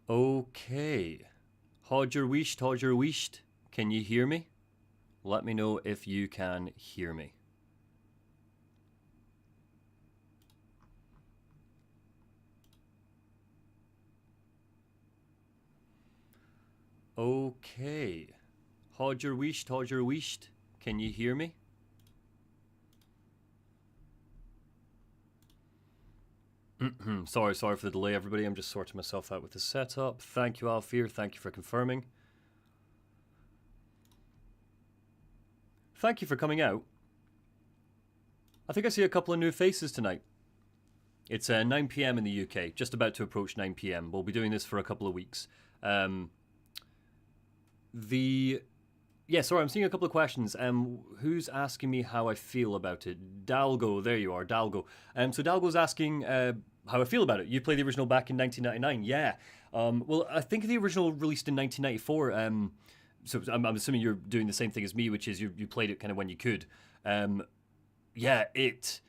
Okay. Hodger wisht. Can you hear me? Let me know if you can hear me. Okay. Hodger wisht. Can you hear me? Sorry for the delay, everybody. I'm just sorting myself out with the setup. Thank you, Alfir. Thank you for confirming. Thank you for coming out. I think I see a couple of new faces tonight. It's 9 PM in the UK, just about to approach 9 PM. We'll be doing this for a couple of weeks. Yeah, sorry, I'm seeing a couple of questions. Who's asking me how I feel about it? Dalgo, there you are, Dalgo. So Dalgo's asking how I feel about it. You played the original back in 1999, yeah. Well, I think the original released in 1994. So I'm assuming you're doing the same thing as me, which is you played it kind of when you could. Yeah, it's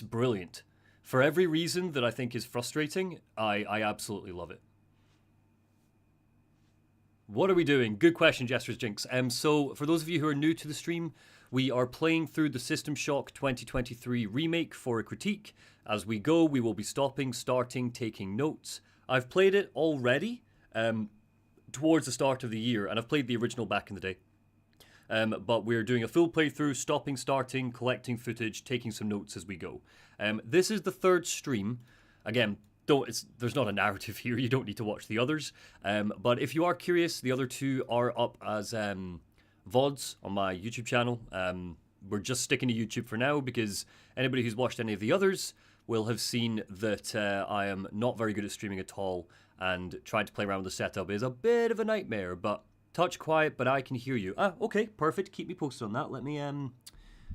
brilliant. For every reason that I think is frustrating, I absolutely love it. What are we doing? Good question, Jester's Jinx. So for those of you who are new to the stream, we are playing through the System Shock 2023 remake for a critique. As we go, we will be stopping, starting, taking notes. I've played it already towards the start of the year, and I've played the original back in the day. But we're doing a full playthrough, stopping, starting, collecting footage, taking some notes as we go. This is the third stream. Again, there's not a narrative here, you don't need to watch the others. But if you are curious, the other two are up as VODs on my YouTube channel. We're just sticking to YouTube for now because anybody who's watched any of the others will have seen that I am not very good at streaming at all, and trying to play around with the setup is a bit of a nightmare, but touch quiet, but I can hear you. Okay, perfect, keep me posted on that. Let me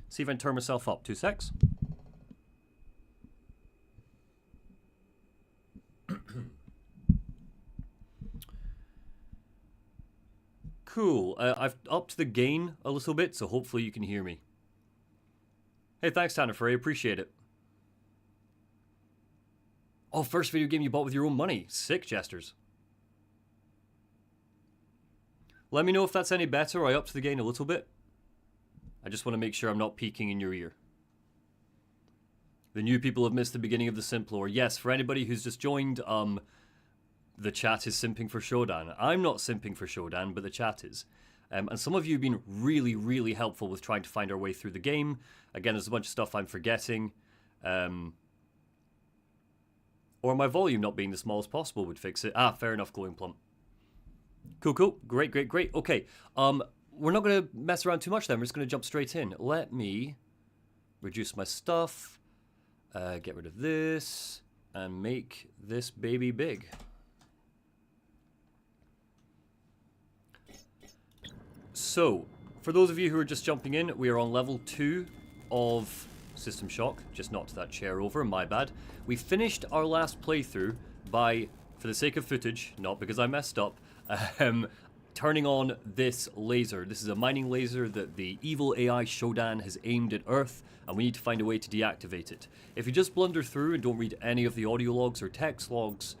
see if I can turn myself up. 2 secs. Cool. I've upped the gain a little bit, so hopefully you can hear me. Hey, thanks, Tanner Frey. Appreciate it. Oh, first video game you bought with your own money. Sick, Jesters. Let me know if that's any better. I upped the gain a little bit. I just want to make sure I'm not peeking in your ear. The new people have missed the beginning of the Simplore. Yes, for anybody who's just joined, the chat is simping for Shodan. I'm not simping for Shodan, but the chat is. And some of you have been really, really helpful with trying to find our way through the game. Again, there's a bunch of stuff I'm forgetting. Or my volume not being the smallest possible would fix it. Fair enough, Glowing Plump. Cool. Great. Okay, we're not going to mess around too much then. We're just going to jump straight in. Let me reduce my stuff, get rid of this, and make this baby big. So, for those of you who are just jumping in, we are on level 2 of System Shock. Just knocked that chair over, my bad. We finished our last playthrough by, for the sake of footage, not because I messed up, turning on this laser. This is a mining laser that the evil AI Shodan has aimed at Earth, and we need to find a way to deactivate it. If you just blunder through and don't read any of the audio logs or text logs,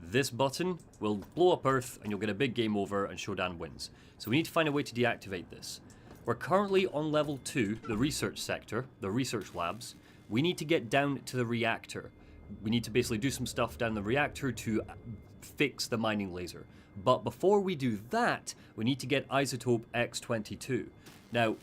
this button will blow up Earth and you'll get a big game over and Shodan wins. So we need to find a way to deactivate this. We're currently on level 2, the research sector, the research labs. We need to get down to the reactor. We need to basically do some stuff down the reactor to fix the mining laser. But before we do that, we need to get isotope X22. Now,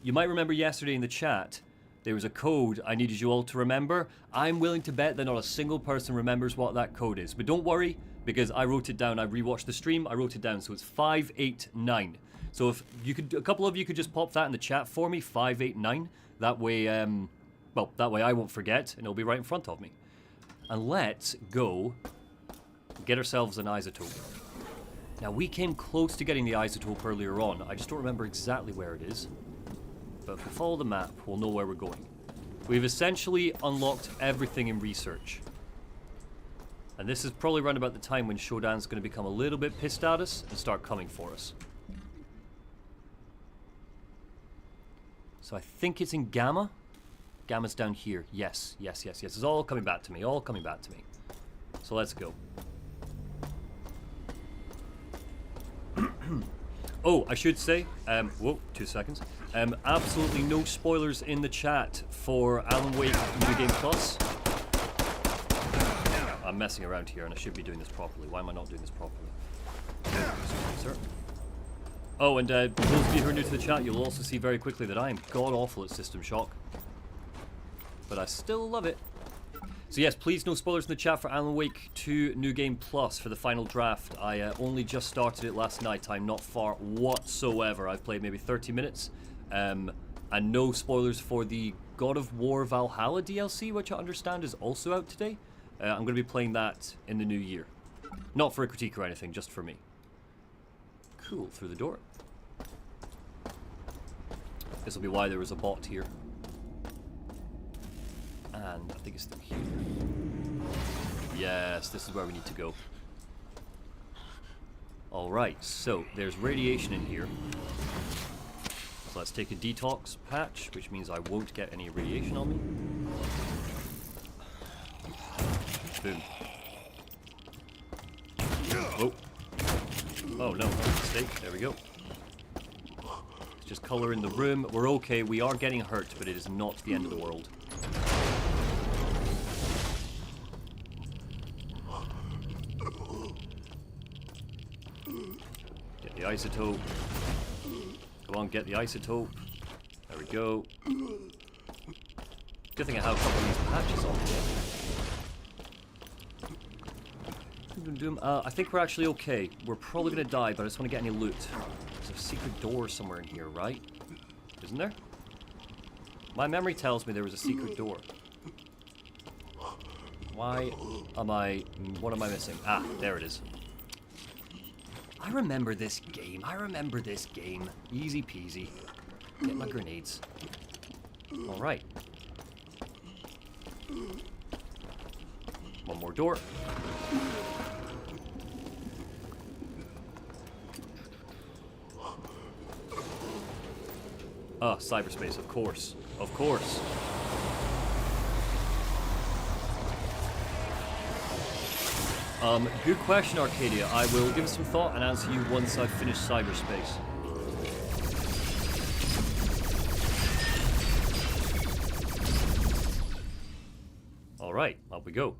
you might remember yesterday in the chat, there was a code I needed you all to remember. I'm willing to bet that not a single person remembers what that code is. But don't worry, because I wrote it down. I rewatched the stream, I wrote it down. So it's 589. So if you could, a couple of you could just pop that in the chat for me, 589. That way, well, that way I won't forget and it'll be right in front of me. And let's go get ourselves an isotope. Now, we came close to getting the isotope earlier on. I just don't remember exactly where it is. But if we follow the map, we'll know where we're going. We've essentially unlocked everything in research. And this is probably around about the time when Shodan's going to become a little bit pissed at us and start coming for us. So I think it's in Gamma. Gamma's down here. Yes. It's all coming back to me. So let's go. Oh, I should say, whoa, 2 seconds. Absolutely no spoilers in the chat for Alan Wake New Game Plus. I'm messing around here and I should be doing this properly. Why am I not doing this properly? Sir. Oh, and those of you who are new to the chat, you'll also see very quickly that I am god-awful at System Shock. But I still love it. So yes, please no spoilers in the chat for Alan Wake 2 New Game Plus for the final draft. I only just started it last night. I'm not far whatsoever. I've played maybe 30 minutes. And no spoilers for the God of War Valhalla DLC, which I understand is also out today. I'm going to be playing that in the new year. Not for a critique or anything, just for me. Cool, through the door. This will be why there was a bot here. And I think it's through here. Yes, this is where we need to go. Alright, so there's radiation in here. So let's take a detox patch, which means I won't get any radiation on me. Boom. Oh. Oh no, mistake. There we go. It's just color in the room. We're okay. We are getting hurt, but it is not the end of the world. Get the isotope. Come on, get the isotope. There we go. Good thing I have a couple of these patches on here. I think we're actually okay. We're probably going to die, but I just want to get any loot. There's a secret door somewhere in here, right? Isn't there? My memory tells me there was a secret door. Why am I... What am I missing? Ah, there it is. I remember this game. I remember this game. Easy peasy. Get my grenades. Alright. One more door. Ah, cyberspace, of course. Of course. Good question, Arcadia. I will give it some thought and answer you once I've finished cyberspace. Alright, up we go.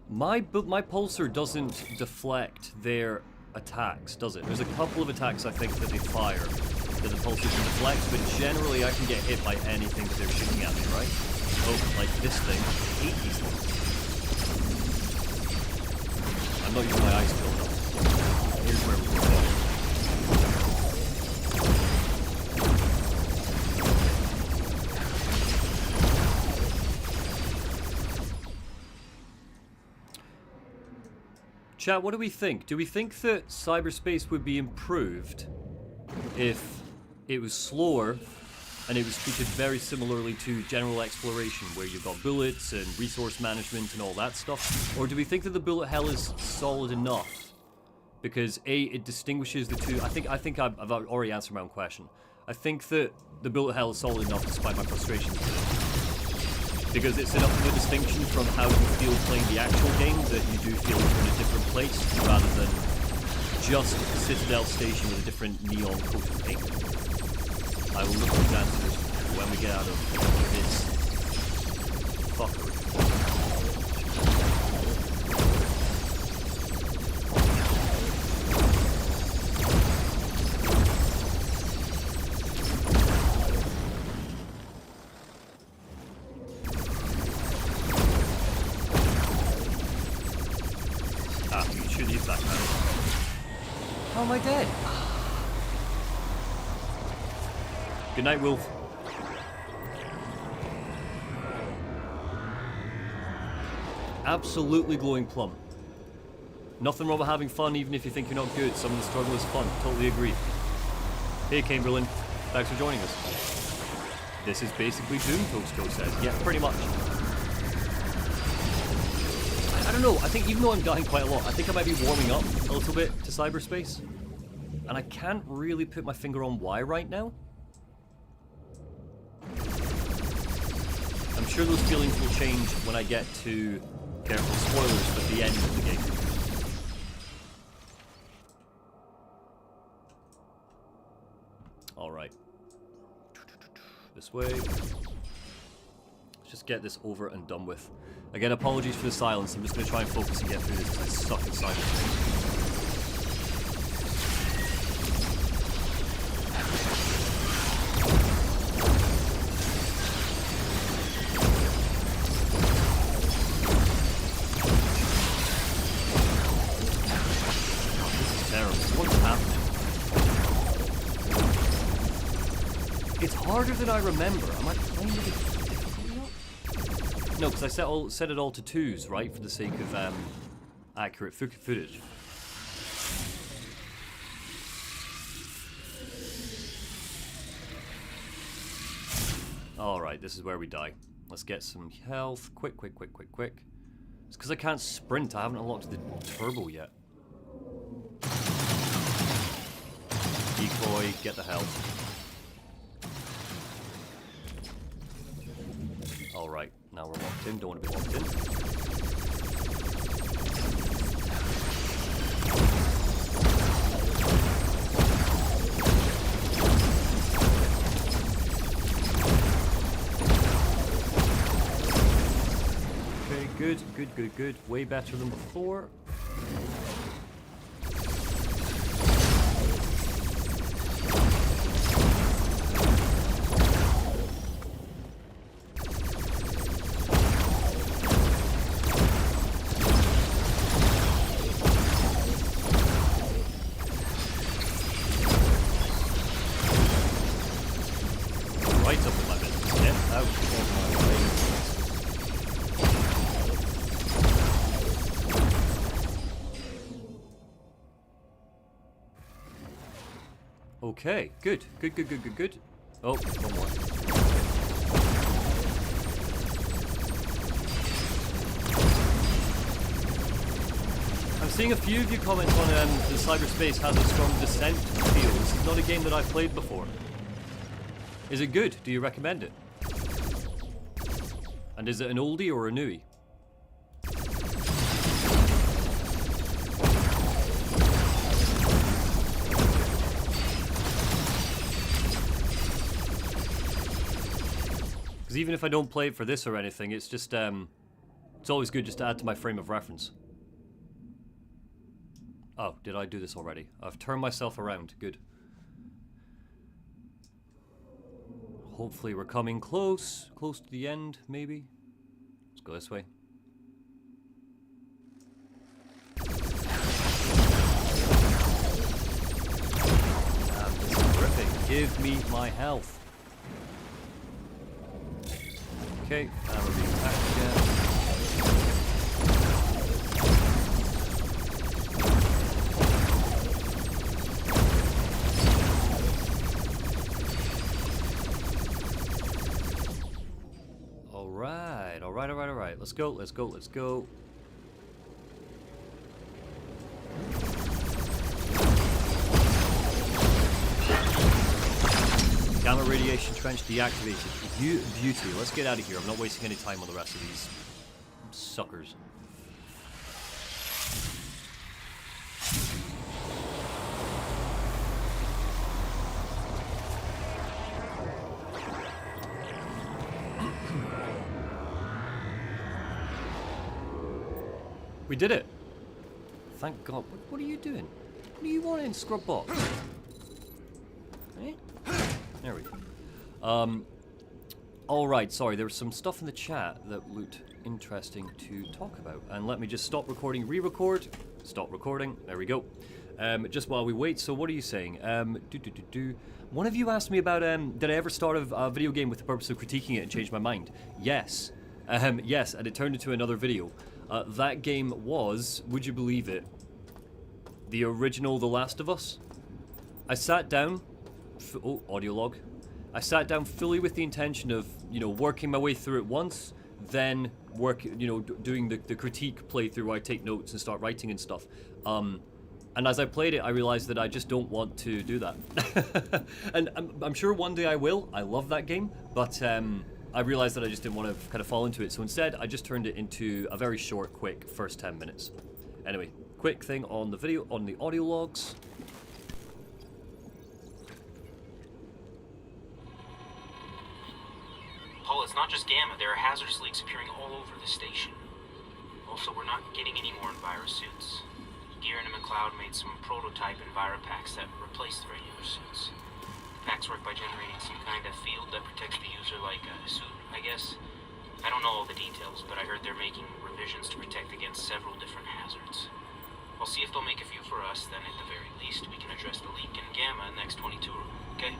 My pulsar doesn't deflect their attacks, does it? There's a couple of attacks I think that they fire that the pulsar can deflect, but generally I can get hit by anything that they're shooting at me, right? Oh, like this thing. I hate these things. I'm not using my ice pill, no. Here's where we're going. Chat, what do we think? Do we think that cyberspace would be improved if it was slower and it was treated very similarly to general exploration, where you've got bullets and resource management and all that stuff? Or do we think that the bullet hell is solid enough? Because A, it distinguishes the two. I think I've already answered my own question. I think that the bullet hell is solid enough despite my frustrations with it. Because it's enough of a distinction from how you feel playing the actual game that you do feel you're in a different place, rather than just Citadel Station with a different neon coat of paint. I will look at these answers when we get out of this fuckery. How am I dead? Good night, Wolf. Absolutely glowing plum. Nothing wrong with having fun, even if you think you're not good. Some of the struggle is fun. Totally agree. Hey, Chamberlain. Thanks for joining us. This is basically Doom, Toasto says. Yeah, pretty much. I don't know. I think even though I'm dying quite a lot, I think I might be warming up a little bit to cyberspace. And I can't really put my finger on why right now. I'm sure those feelings will change when I get to, careful spoilers, at the end of the game. Alright. This way. Let's just get this over and done with. Again, apologies for the silence. I'm just going to try and focus and get through this because I suck at silence. It's harder than I remember. Am I playing it difficultly up? No, because I set it all to 2s, right, for the sake of accurate footage. Alright, this is where we die. Let's get some health. Quick. It's because I can't sprint. I haven't unlocked the turbo yet. Decoy, get the health. Alright, now we're locked in. Don't want to be locked in. Okay, good. Way better than before. Okay, good. Oh, one more. I'm seeing a few of you comment on the cyberspace has a strong Descent feel. This is not a game that I've played before. Is it good? Do you recommend it? And is it an oldie or a newie? Because even if I don't play it for this or anything, it's just, it's always good just to add to my frame of reference. Oh, did I do this already? I've turned myself around. Good. Hopefully we're coming close to the end, maybe. Let's go this way. This is terrific. Give me my health. Okay, and we're being attacked again. Alright. Let's go. Gamma radiation trench deactivated. Beauty. Let's get out of here. I'm not wasting any time on the rest of these suckers. We did it. Thank God. What are you doing? What do you want in Scrub Box? Eh? There we go. Alright, sorry, there was some stuff in the chat that looked interesting to talk about. And let me just stop recording, re-record. Stop recording. There we go. Just while we wait, so what are you saying? One of you asked me about, did I ever start a video game with the purpose of critiquing it and change my mind? Yes. Yes, and it turned into another video. That game was, would you believe it, the original The Last of Us. I sat down, audio log. I sat down fully with the intention of, working my way through it once, then doing the critique playthrough where I take notes and start writing and stuff. And as I played it, I realized that I just don't want to do that. And I'm sure one day I will. I love that game, but I realized that I just didn't want to kind of fall into it, so instead I just turned it into a very short, quick first 10 minutes. Anyway, quick thing on the video, on the audio logs. Paul, it's not just Gamma. There are hazardous leaks appearing all over the station. Also, we're not getting any more EnviroSuits. Gearin and McLeod made some prototype EnviroPacks that replace the regular suits. The packs work by generating some kind of field that protects the user like a suit, I guess. I don't know all the details, but I heard they're making revisions to protect against several different hazards. I'll see if they'll make a few for us, then at the very least we can address the leak in Gamma in the next 22, okay?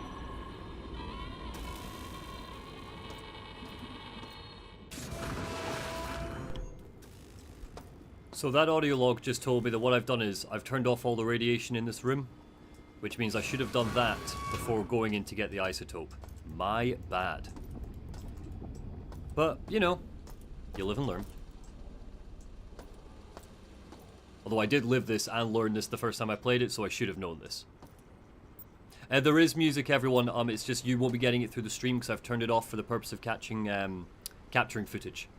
So that audio log just told me that what I've done is I've turned off all the radiation in this room, which means I should have done that before going in to get the isotope. My bad. But, you know, you live and learn. Although I did live this and learn this the first time I played it, so I should have known this. There is music, everyone. It's just you won't be getting it through the stream because I've turned it off for the purpose of capturing footage.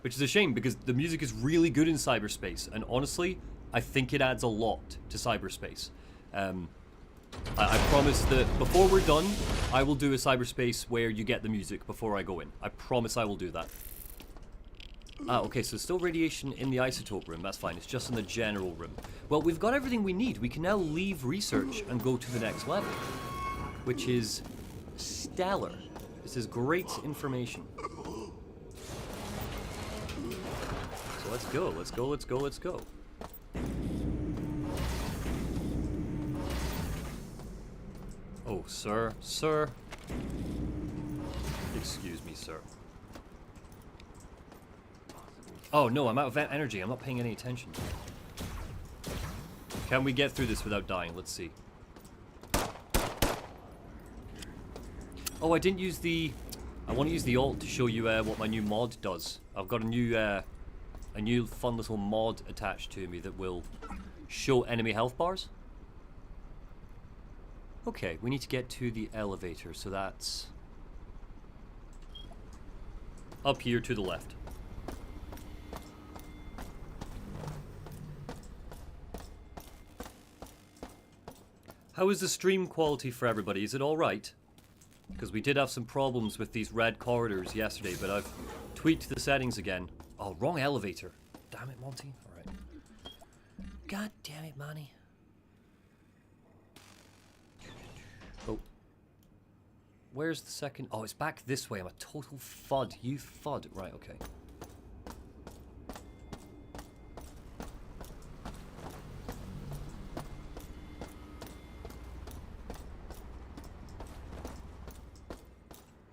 Which is a shame, because the music is really good in cyberspace, and honestly, I think it adds a lot to cyberspace. I promise that before we're done, I will do a cyberspace where you get the music before I go in. I promise I will do that. Okay, so still radiation in the isotope room, that's fine, it's just in the general room. Well, we've got everything we need. We can now leave research and go to the next level, which is stellar. This is great information. So let's go, let's go, let's go, let's go. Oh, sir, sir. Excuse me, sir. Oh no, I'm out of energy. I'm not paying any attention. Can we get through this without dying? Let's see. Oh, I didn't use the... I want to use the alt to show you what my new mod does. I've got a new fun little mod attached to me that will show enemy health bars. Okay, we need to get to the elevator, so that's up here to the left. How is the stream quality for everybody? Is it alright? Because we did have some problems with these red corridors yesterday, but I've tweaked the settings again. Oh, wrong elevator. Damn it, Monty. Alright. God damn it, Monty. Oh. Where's the second? Oh, it's back this way. I'm a total FUD. You FUD. Right, okay.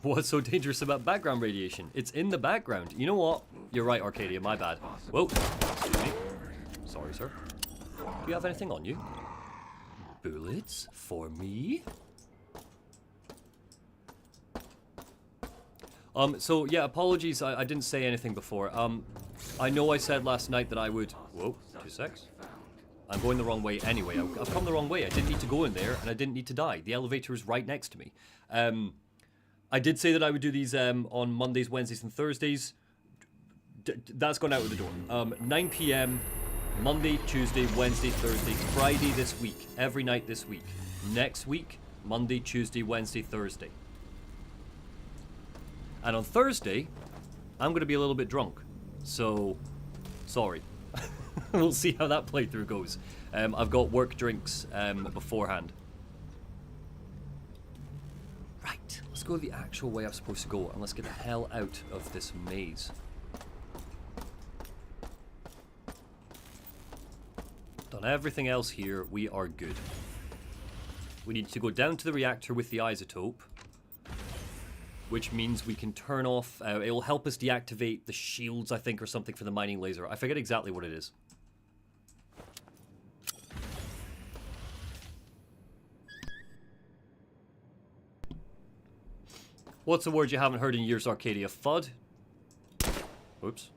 What's so dangerous about background radiation? It's in the background. You know what? You're right, Arcadia. My bad. Whoa. Excuse me. Sorry, sir. Do you have anything on you? Bullets for me? So yeah, apologies. I didn't say anything before. I know I said last night that I would... Whoa. 2 secs. I'm going the wrong way anyway. I've come the wrong way. I didn't need to go in there, and I didn't need to die. The elevator is right next to me. I did say that I would do these on Mondays, Wednesdays, and Thursdays. That's gone out of the door. 9 p.m. Monday, Tuesday, Wednesday, Thursday, Friday this week. Every night this week. Next week, Monday, Tuesday, Wednesday, Thursday. And on Thursday, I'm going to be a little bit drunk. So, sorry. We'll see how that playthrough goes. I've got work drinks beforehand. Right, let's go the actual way I'm supposed to go, and let's get the hell out of this maze. Done everything else here, we are good. We need to go down to the reactor with the isotope, which means we can turn off, it will help us deactivate the shields, I think, or something for the mining laser. I forget exactly what it is. What's a word you haven't heard in years, Arcadia? FUD? Oops.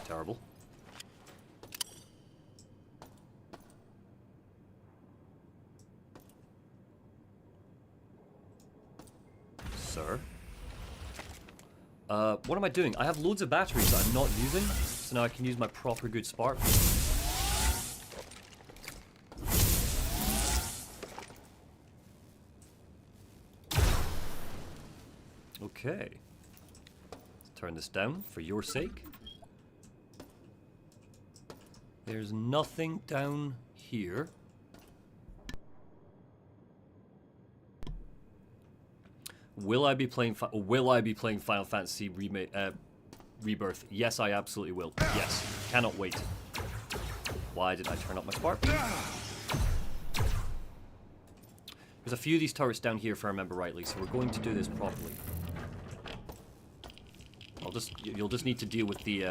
Terrible. Sir? What am I doing? I have loads of batteries that I'm not using, so now I can use my proper good spark. Okay. Let's turn this down for your sake. There's nothing down here. Will I be playing Final Fantasy Rebirth? Yes, I absolutely will. Yes. Cannot wait. Why did I turn up my spark? There's a few of these turrets down here if I remember rightly, so we're going to do this properly. You'll just need to deal with the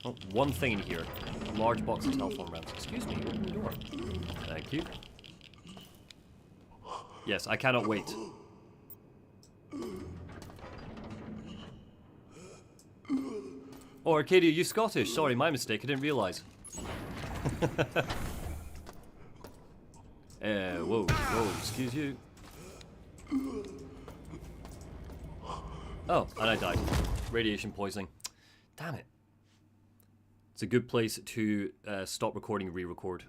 oh, one thing in here. Large box of telephone rounds. Excuse me, open the door. Thank you. Yes, I cannot wait. Oh, Arcadia, you Scottish? Sorry, my mistake. I didn't realise. Whoa, excuse you. Oh, and I died. Radiation poisoning. Damn it. It's a good place to stop recording and re-record.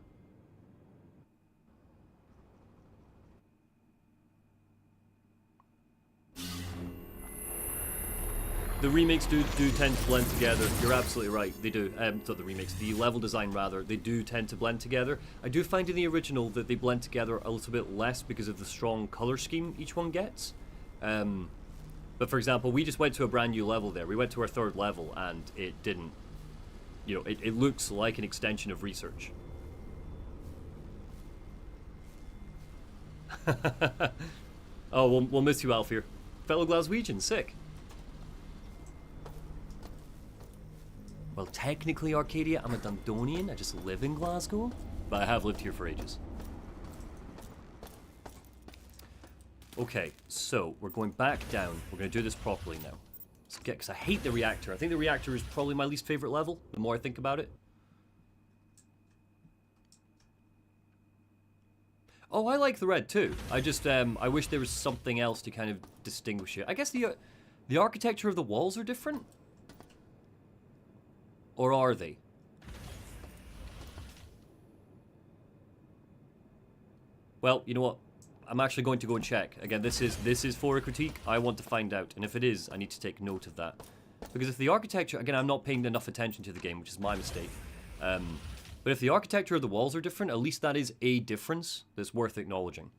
The remakes do tend to blend together. You're absolutely right. They do. So the remakes, the level design rather, they do tend to blend together. I do find in the original that they blend together a little bit less because of the strong color scheme each one gets. But for example, we just went to a brand new level there. We went to our 3rd level and it didn't, you know, it looks like an extension of research. Oh, we'll miss you, Alfir. Fellow Glaswegian, sick. Well, technically, Arcadia, I'm a Dundonian. I just live in Glasgow, but I have lived here for ages. Okay, so we're going back down. We're going to do this properly now. Because I hate the reactor. I think the reactor is probably my least favorite level, the more I think about it. Oh, I like the red too. I just, I wish there was something else to kind of distinguish it. I guess the architecture of the walls are different. Or are they? Well, you know what? I'm actually going to go and check. Again, this is for a critique. I want to find out. And if it is, I need to take note of that. Because if the architecture... Again, I'm not paying enough attention to the game, which is my mistake. But if the architecture of the walls are different, at least that is a difference that's worth acknowledging.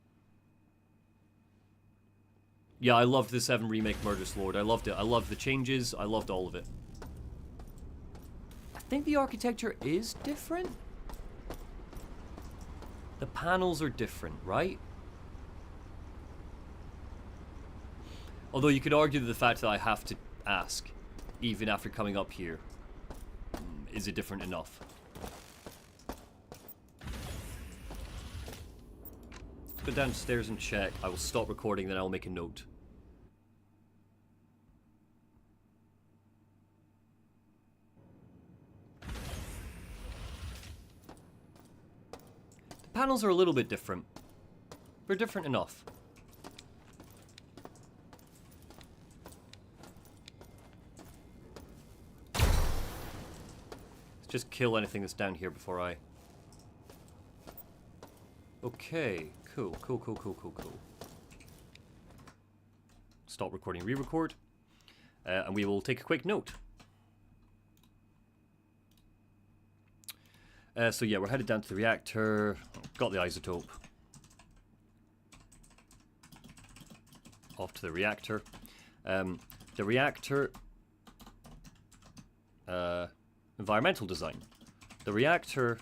Yeah, I loved the 7 Remake Murderous Lord. I loved it. I loved the changes. I loved all of it. I think the architecture is different. The panels are different, right? Although you could argue that the fact that I have to ask, even after coming up here, is it different enough? Let's go downstairs and check. I will stop recording, then I will make a note. The panels are a little bit different. They're different enough. Just kill anything that's down here before I... Okay, cool. Stop recording, re-record. And we will take a quick note. So yeah, we're headed down to the reactor. Got the isotope. Off to the reactor. The reactor... environmental design. The reactor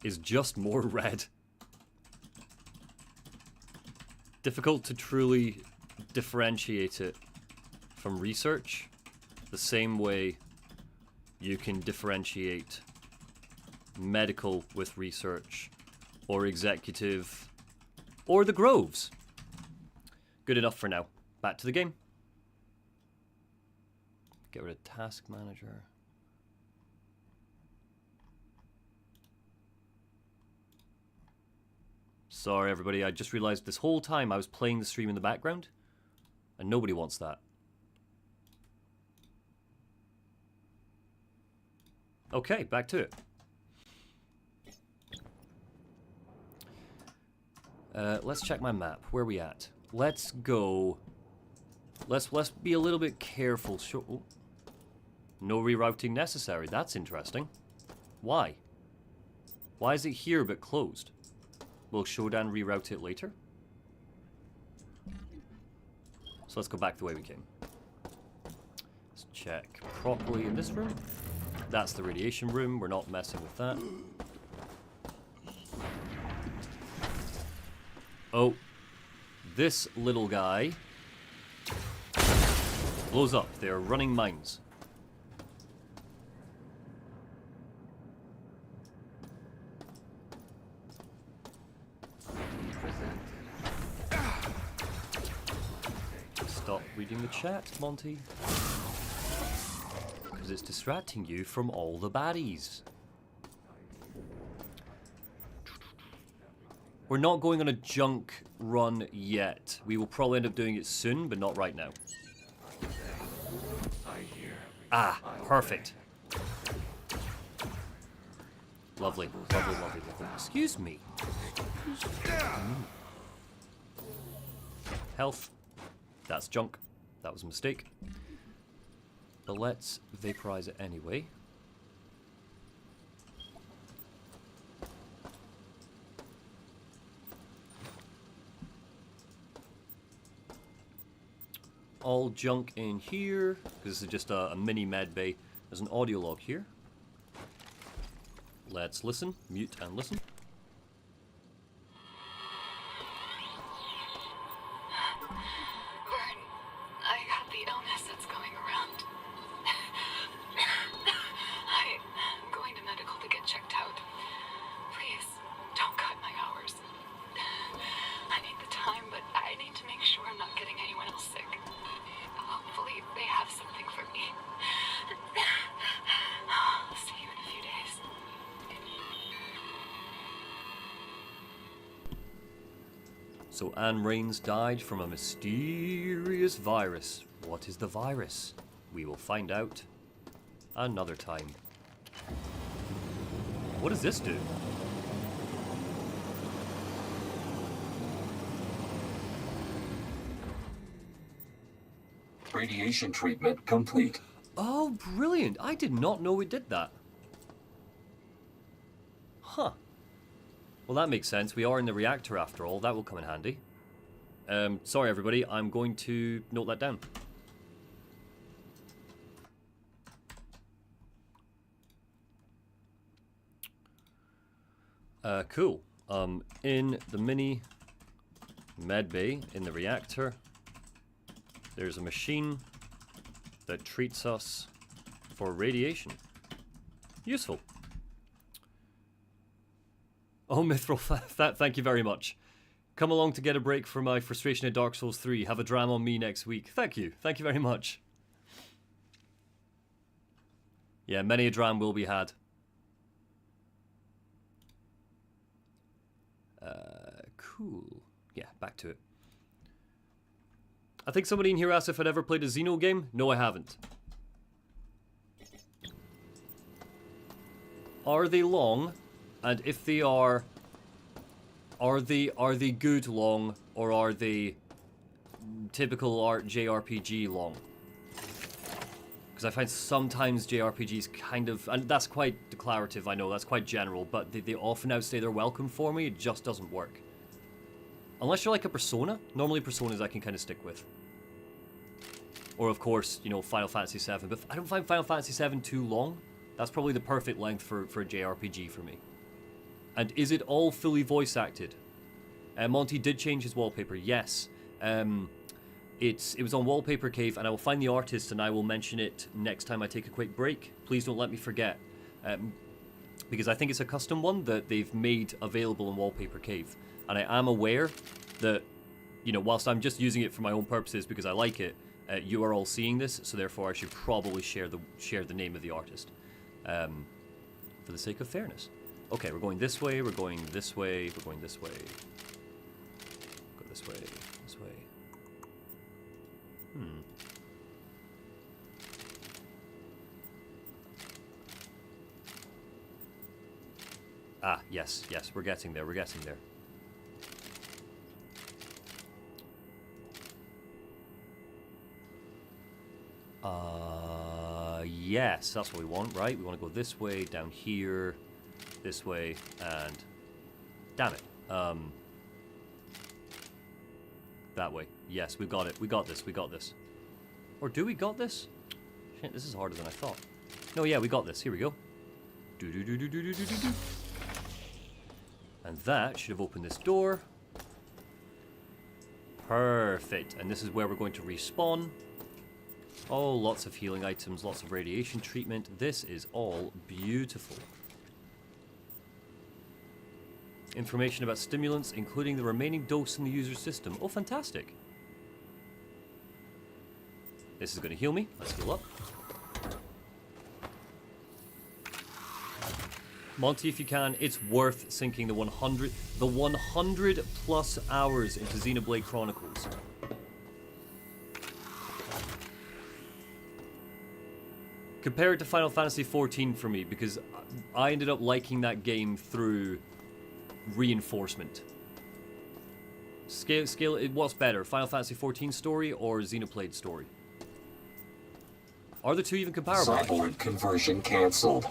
is just more red. Difficult to truly differentiate it from research, the same way you can differentiate medical with research, or executive, or the Groves. Good enough for now. Back to the game. Get rid of task manager. Sorry everybody, I just realized this whole time I was playing the stream in the background And nobody wants that. Okay, back to it. Let's check my map. Where are we at? Let's go. Let's be a little bit careful. Oh. No rerouting necessary. That's interesting. Why? Why is it here but closed? Will Shodan reroute it later? So let's go back the way we came. Let's check properly in this room. That's the radiation room. We're not messing with that. Oh. This little guy blows up. They're running mines. Stop reading the chat, Monty. Because it's distracting you from all the baddies. We're not going on a junk run yet. We will probably end up doing it soon, but not right now. Ah, perfect. Lovely, lovely, lovely, lovely. Excuse me. Health. That's junk. That was a mistake. But let's vaporize it anyway. All junk in here, because this is just a mini med bay. There's an audio log here. Let's listen, mute and listen. Vern, I got the illness that's going around. I'm going to medical to get checked out. Please, don't cut my hours. I need the time, but I need to make sure I'm not getting anyone else sick. Hopefully they have something for me. I'll see you in a few days. So Anne Raines died from a mysterious virus. What is the virus? We will find out another time. What does this do? Radiation treatment complete. Oh, brilliant. I did not know it did that. Huh. Well, that makes sense. We are in the reactor after all. That will come in handy. Sorry, everybody. I'm going to note that down. Cool. In the mini med bay in the reactor, there's a machine that treats us for radiation. Useful. Oh, Mithril, thank you very much. Come along to get a break from my frustration at Dark Souls 3. Have a dram on me next week. Thank you. Thank you very much. Yeah, many a dram will be had. Cool. Yeah, back to it. I think somebody in here asked if I'd ever played a Xeno game. No, I haven't. Are they long? And if they are they good long, or are they typical JRPG long? Because I find sometimes JRPGs kind of, and that's quite declarative, I know, that's quite general, but they often outstay their welcome for me. It just doesn't work. Unless you're like a Persona. Normally Personas I can kind of stick with. Or of course, you know, Final Fantasy VII. But I don't find Final Fantasy VII too long. That's probably the perfect length for a JRPG for me. And is it all fully voice acted? Monty did change his wallpaper, yes. It was on Wallpaper Cave, and I will find the artist and I will mention it next time I take a quick break. Please don't let me forget. Because I think it's a custom one that they've made available in Wallpaper Cave. And I am aware that, you know, whilst I'm just using it for my own purposes because I like it, you are all seeing this, so therefore I should probably share the name of the artist. For the sake of fairness. Okay, we're going this way, we're going this way, we're going this way. Go this way, this way. Yes, yes, we're getting there, we're getting there. Yes, that's what we want, right? We want to go this way, down here, this way, and... Damn it. That way. Yes, we got it. We got this, we got this. Or do we got this? Shit, this is harder than I thought. No, yeah, we got this. Here we go. Do-do-do-do-do-do-do-do. And that should have opened this door. Perfect. And this is where we're going to respawn. Oh, lots of healing items, lots of radiation treatment. This is all beautiful. Information about stimulants, including the remaining dose in the user's system. Oh, fantastic. This is going to heal me. Let's heal up. Monty, if you can, it's worth sinking the 100 plus hours into Xenoblade Chronicles. Compared to Final Fantasy XIV for me, because I ended up liking that game through reinforcement. Scale, what's better, Final Fantasy XIV story or Xenoblade story? Are the two even comparable? Cyborg conversion cancelled.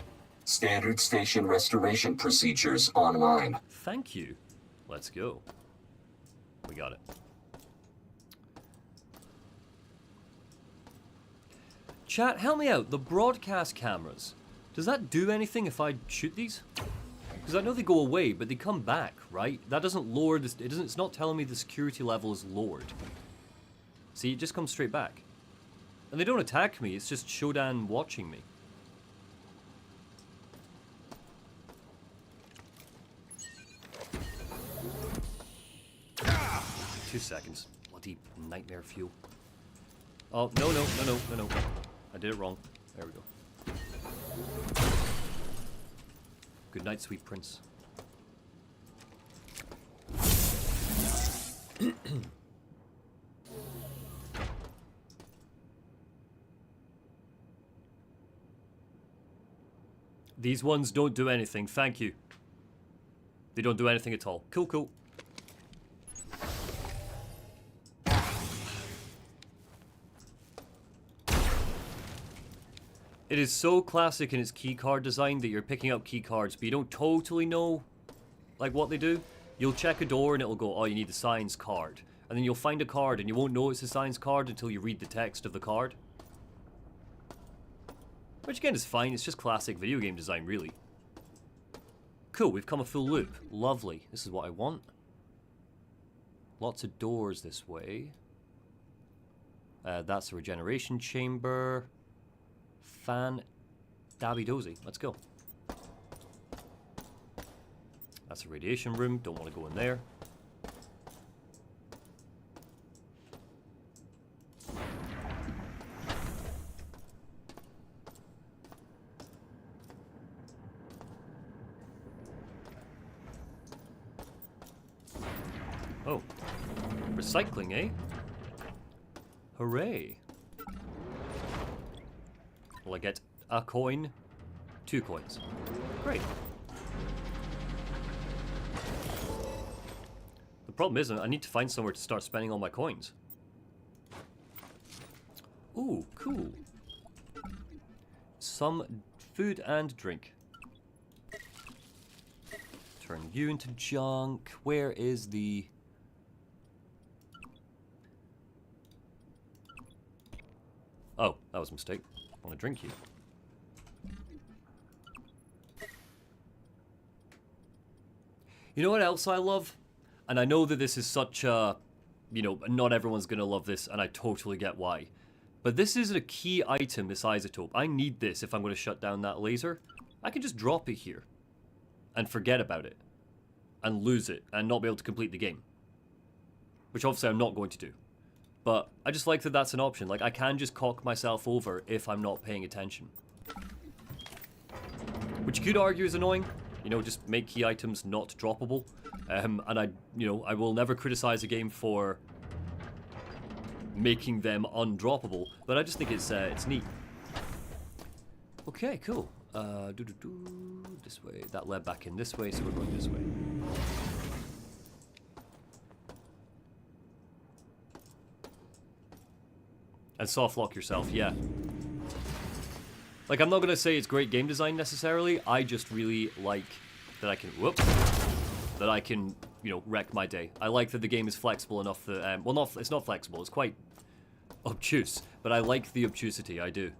Standard station restoration procedures online. Thank you. Let's go. We got it. Chat, help me out. The broadcast cameras. Does that do anything if I shoot these? Because I know they go away, but they come back, right? That doesn't lower this. It's not telling me the security level is lowered. See, it just comes straight back. And they don't attack me, it's just Shodan watching me. Ah, 2 seconds. Bloody nightmare fuel. Oh, no. I did it wrong. There we go. Good night, sweet prince. These ones don't do anything, thank you. They don't do anything at all. Cool, cool. It is so classic in its keycard design that you're picking up keycards, but you don't totally know, like, what they do. You'll check a door and it'll go, oh, you need the science card. And then you'll find a card and you won't know it's a science card until you read the text of the card. Which again is fine, it's just classic video game design, really. Cool, we've come a full loop. Lovely, this is what I want. Lots of doors this way. That's a regeneration chamber. Fan dabby dozy. Let's go. That's a radiation room. Don't want to go in there. Oh. Recycling, eh? Hooray. Will I get a coin? 2 coins. Great. The problem is, I need to find somewhere to start spending all my coins. Ooh, cool. Some food and drink. Turn you into junk. Where is the... Oh, that was a mistake. I want to drink you. You know what else I love? And I know that this is such a... You know, not everyone's going to love this, and I totally get why. But this is a key item, this isotope. I need this if I'm going to shut down that laser. I can just drop it here. And forget about it. And lose it, and not be able to complete the game. Which obviously I'm not going to do. But I just like that that's an option. Like, I can just cock myself over if I'm not paying attention. Which you could argue is annoying. You know, just make key items not droppable. And I will never criticize a game for making them undroppable. But I just think it's neat. Okay, cool. This way. That led back in this way, so we're going this way. And soft lock yourself, yeah. Like, I'm not gonna say it's great game design necessarily. I just really like that I can, that I can, you know, wreck my day. I like that the game is flexible enough that, well, it's not flexible. It's quite obtuse, but I like the obtusity. I do.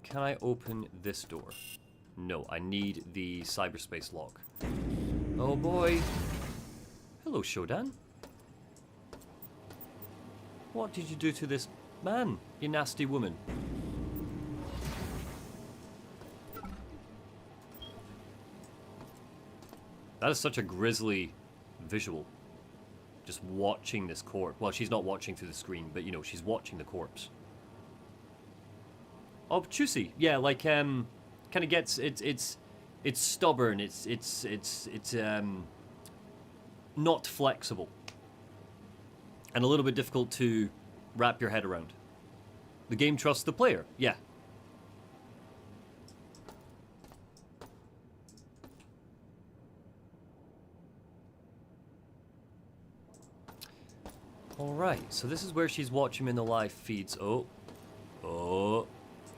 Can I open this door? No, I need the cyberspace lock. Oh boy. Hello, Shodan. What did you do to this man, you nasty woman? That is such a grisly visual. Just watching this corpse. Well, she's not watching through the screen, but you know, she's watching the corpse. Obtusy. Yeah, like, kind of gets, it's stubborn, it's not flexible. And a little bit difficult to wrap your head around. The game trusts the player, yeah. Alright, so this is where she's watching in the live feeds. Oh,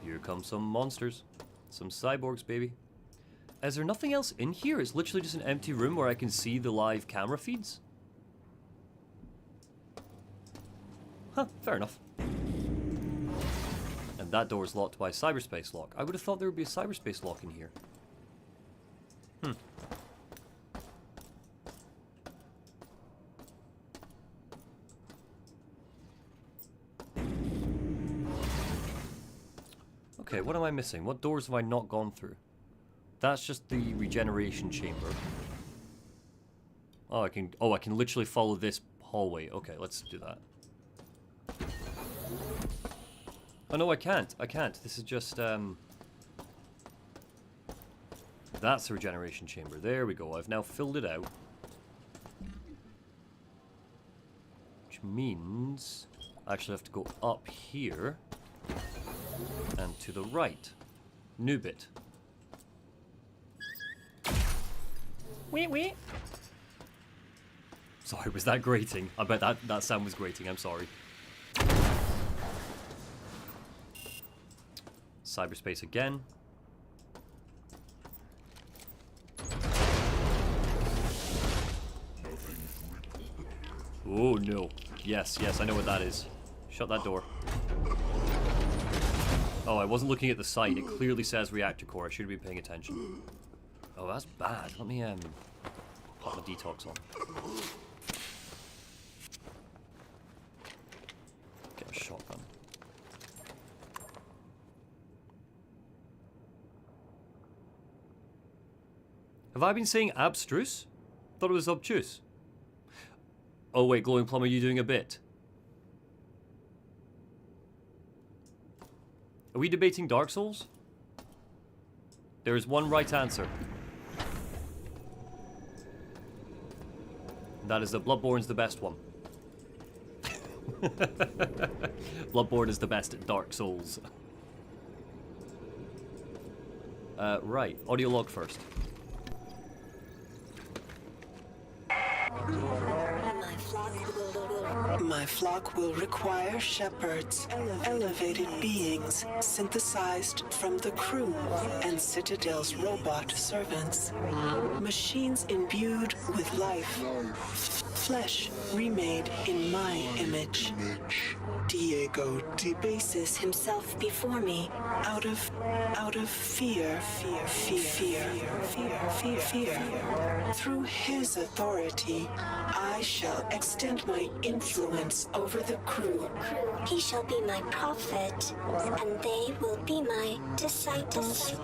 here come some monsters. Some cyborgs, baby. Is there nothing else in here? It's literally just an empty room where I can see the live camera feeds? Huh, fair enough. And that door is locked by cyberspace lock. I would have thought there would be a cyberspace lock in here. Okay, what am I missing? What doors have I not gone through? That's just the regeneration chamber. Oh, I can literally follow this hallway. Okay, let's do that. Oh no, I can't. I can't. This is just that's the regeneration chamber. There we go. I've now filled it out. Which means I actually have to go up here and to the right. New bit. Wee. Sorry, was that grating? I bet that sound was grating. I'm sorry. Cyberspace again. Oh no. Yes, I know what that is. Shut that door. Oh, I wasn't looking at the site. It clearly says reactor core. I should be paying attention. Oh, that's bad. Let me put my detox on. Get a shotgun. Have I been saying abstruse? Thought it was obtuse. Oh wait, Glowing Plum, are you doing a bit? Are we debating Dark Souls? There is one right answer. That is that Bloodborne's the best one. Bloodborne is the best at Dark Souls. Right, audio log first. My flock will require shepherds, elevated beings synthesized from the crew and Citadel's robot servants. Machines imbued with life, flesh remade in my image. Diego debases himself before me out of fear. Through his authority, I shall extend my influence over the crew. He shall be my prophet, and they will be my disciples.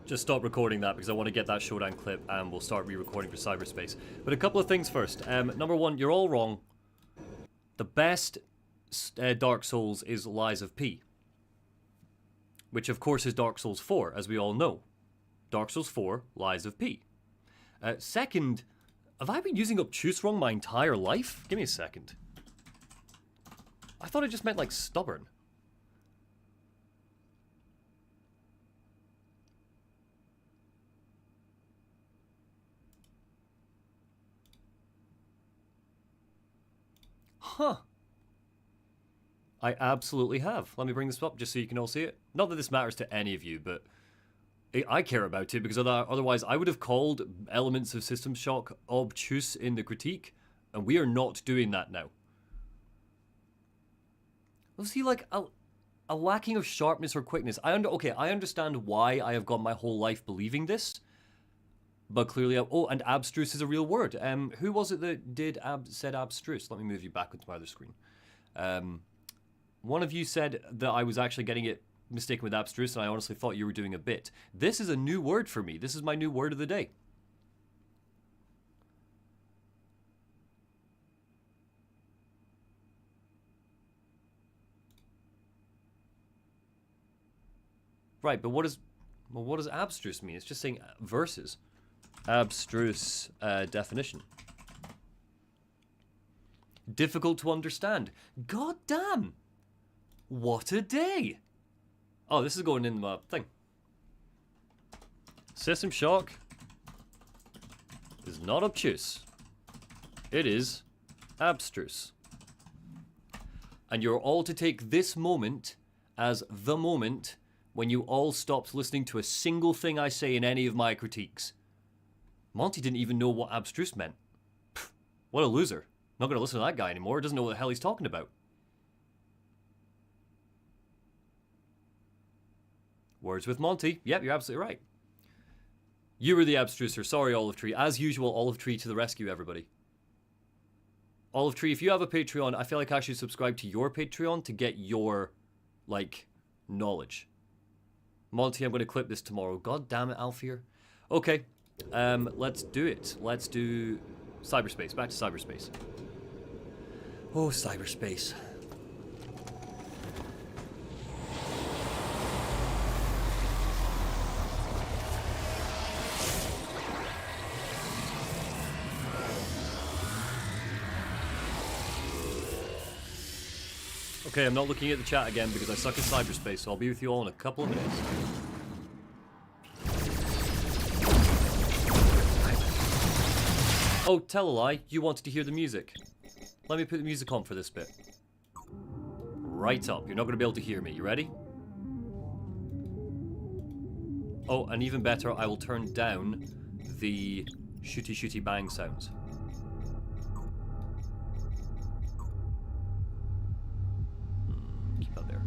Just stop recording that because I want to get that showdown clip and we'll start re-recording for cyberspace. But a couple of things first. Number one, you're all wrong. The best Dark Souls is Lies of P. which of course is Dark Souls 4, as we all know. Dark Souls 4, Lies of P. Second, have I been using obtuse wrong my entire life? Give me a second. I thought it just meant like stubborn. Huh. I absolutely have. Let me bring this up just so you can all see it. Not that this matters to any of you, but I care about it because otherwise I would have called elements of System Shock obtuse in the critique, and we are not doing that now. Well, see, like a lacking of sharpness or quickness. I understand why I have gone my whole life believing this, but clearly, oh, and abstruse is a real word. Who was it that said abstruse? Let me move you back onto my other screen. One of you said that I was actually getting it mistaken with abstruse, and I honestly thought you were doing a bit. This is a new word for me. This is my new word of the day. Right, but what does abstruse mean? It's just saying verses. Abstruse definition. Difficult to understand. God damn! What a day! Oh, this is going in my thing. System Shock is not obtuse. It is abstruse. And you're all to take this moment as the moment when you all stopped listening to a single thing I say in any of my critiques. Monty didn't even know what abstruse meant. Pfft, what a loser. Not going to listen to that guy anymore. Doesn't know what the hell he's talking about. Words with Monty. Yep, you're absolutely right. You were the abstruser. Sorry, Olive Tree. As usual, Olive Tree to the rescue, everybody. Olive Tree, if you have a Patreon, I feel like I should subscribe to your Patreon to get your, like, knowledge. Monty, I'm going to clip this tomorrow. God damn it, Alfear. Okay, let's do it. Let's do cyberspace. Back to cyberspace. Oh, cyberspace. Okay, I'm not looking at the chat again because I suck at cyberspace, so I'll be with you all in a couple of minutes. Oh, tell a lie, you wanted to hear the music. Let me put the music on for this bit. Right up, you're not going to be able to hear me. You ready? Oh, and even better, I will turn down the shooty shooty bang sounds. Keep that there.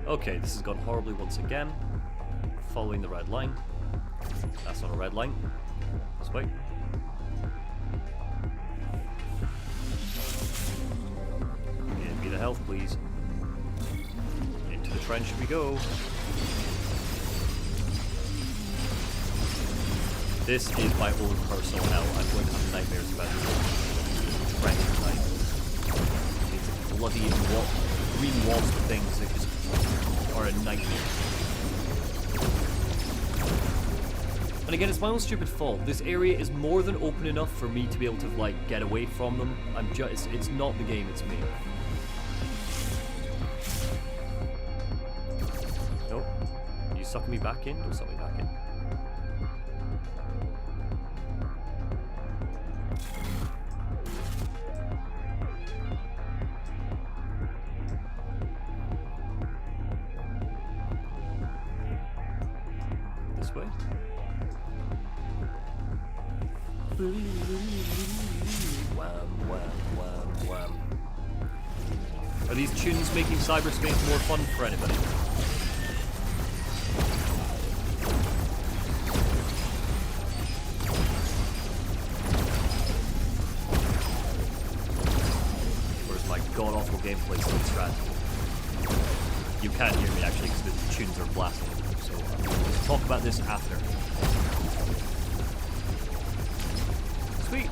Okay, this has gone horribly once again. Following the red line. That's not a red line. Let's wait. Give me the health, please. Into the trench we go. This is my own personal hell. I'm going to have nightmares about this trench tonight. It's a bloody green wasp things that just are a nightmare. And again, it's my own stupid fault. This area is more than open enough for me to be able to, like, get away from them. It's not the game, it's me. Nope. Are you sucking me back in? Don't suck me back in. Way. Wham, wham, wham, wham. Are these tunes making cyberspace more fun for anybody? god-awful gameplay strat. You can't hear me actually because the tunes are blasting. So let's talk about this after. Sweet.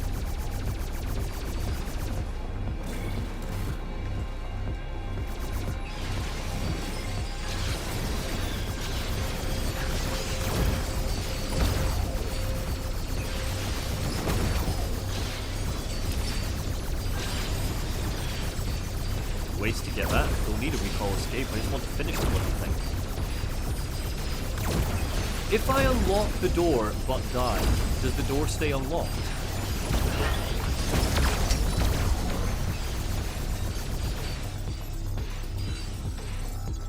Waste to get that. Don't need a recall escape. I just want to finish the bloody thing. If I unlock the door but die, does the door stay unlocked?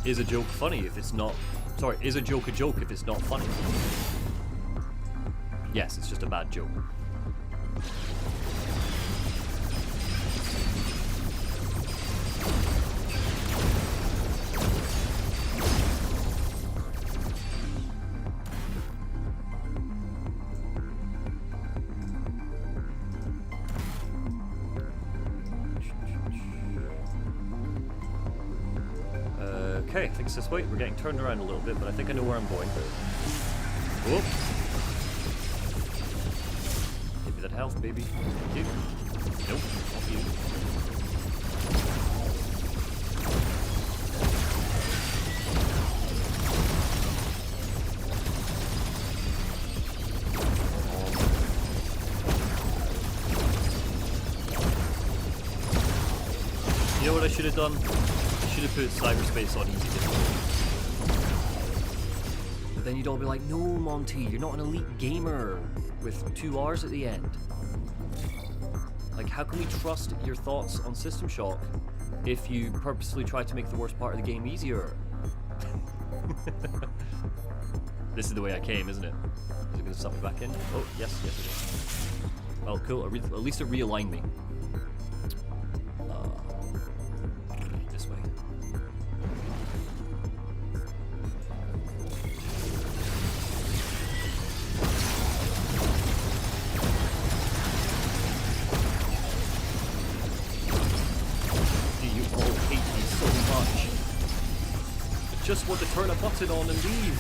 Is a joke funny if it's not... Sorry, is a joke if it's not funny? Yes, it's just a bad joke. Okay, I think it's this way. We're getting turned around a little bit, but I think I know where I'm going. Whoop. Give me that health, baby. Thank you. Nope, not you. You know what I should have done? Should have put cyberspace on easy difficulty. But then you'd all be like, no, Monty, you're not an elite gamer with 2 R's at the end. Like, how can we trust your thoughts on System Shock if you purposely try to make the worst part of the game easier? This is the way I came, isn't it? Is it going to suck me back in? Oh, yes, yes it is. Well, cool. At least it realigned me. This way. You all hate me so much. I just want to turn a button on and leave.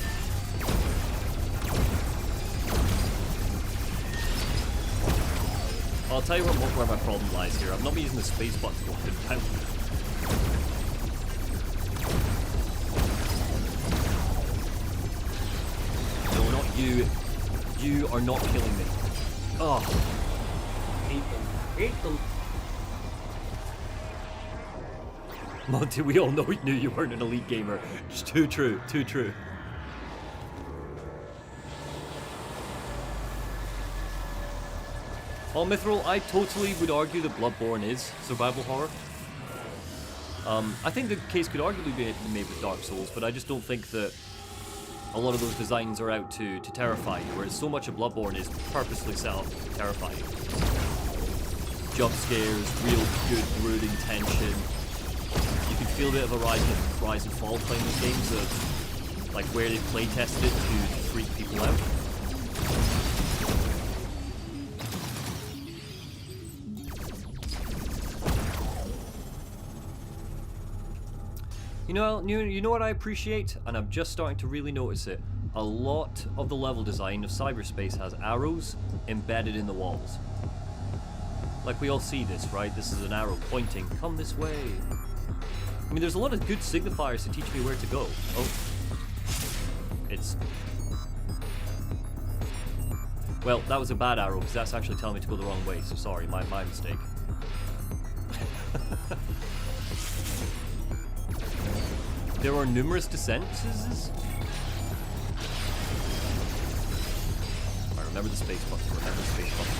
I'll tell you where my problem lies here. I'm not using the space button to go up and down. No, not you. You are not killing me. Oh. Hate them. Hate them. Monty, we all knew you weren't an elite gamer. Just too true, too true. Oh, Mithril, I totally would argue that Bloodborne is survival horror. I think the case could arguably be made with Dark Souls, but I just don't think that a lot of those designs are out to terrify you, whereas so much of Bloodborne is purposely set up to terrify you. Jump scares, real good brooding tension. You can feel a bit of a rise and fall playing these games of like where they play tested it to freak people out. You know what I appreciate, and I'm just starting to really notice it. A lot of the level design of cyberspace has arrows embedded in the walls. Like we all see this, right? This is an arrow pointing, come this way. I mean, there's a lot of good signifiers to teach me where to go. Oh. It's... Well, that was a bad arrow, because that's actually telling me to go the wrong way, so sorry, my mistake. There are numerous descents. Alright, remember the space button. Remember the space button.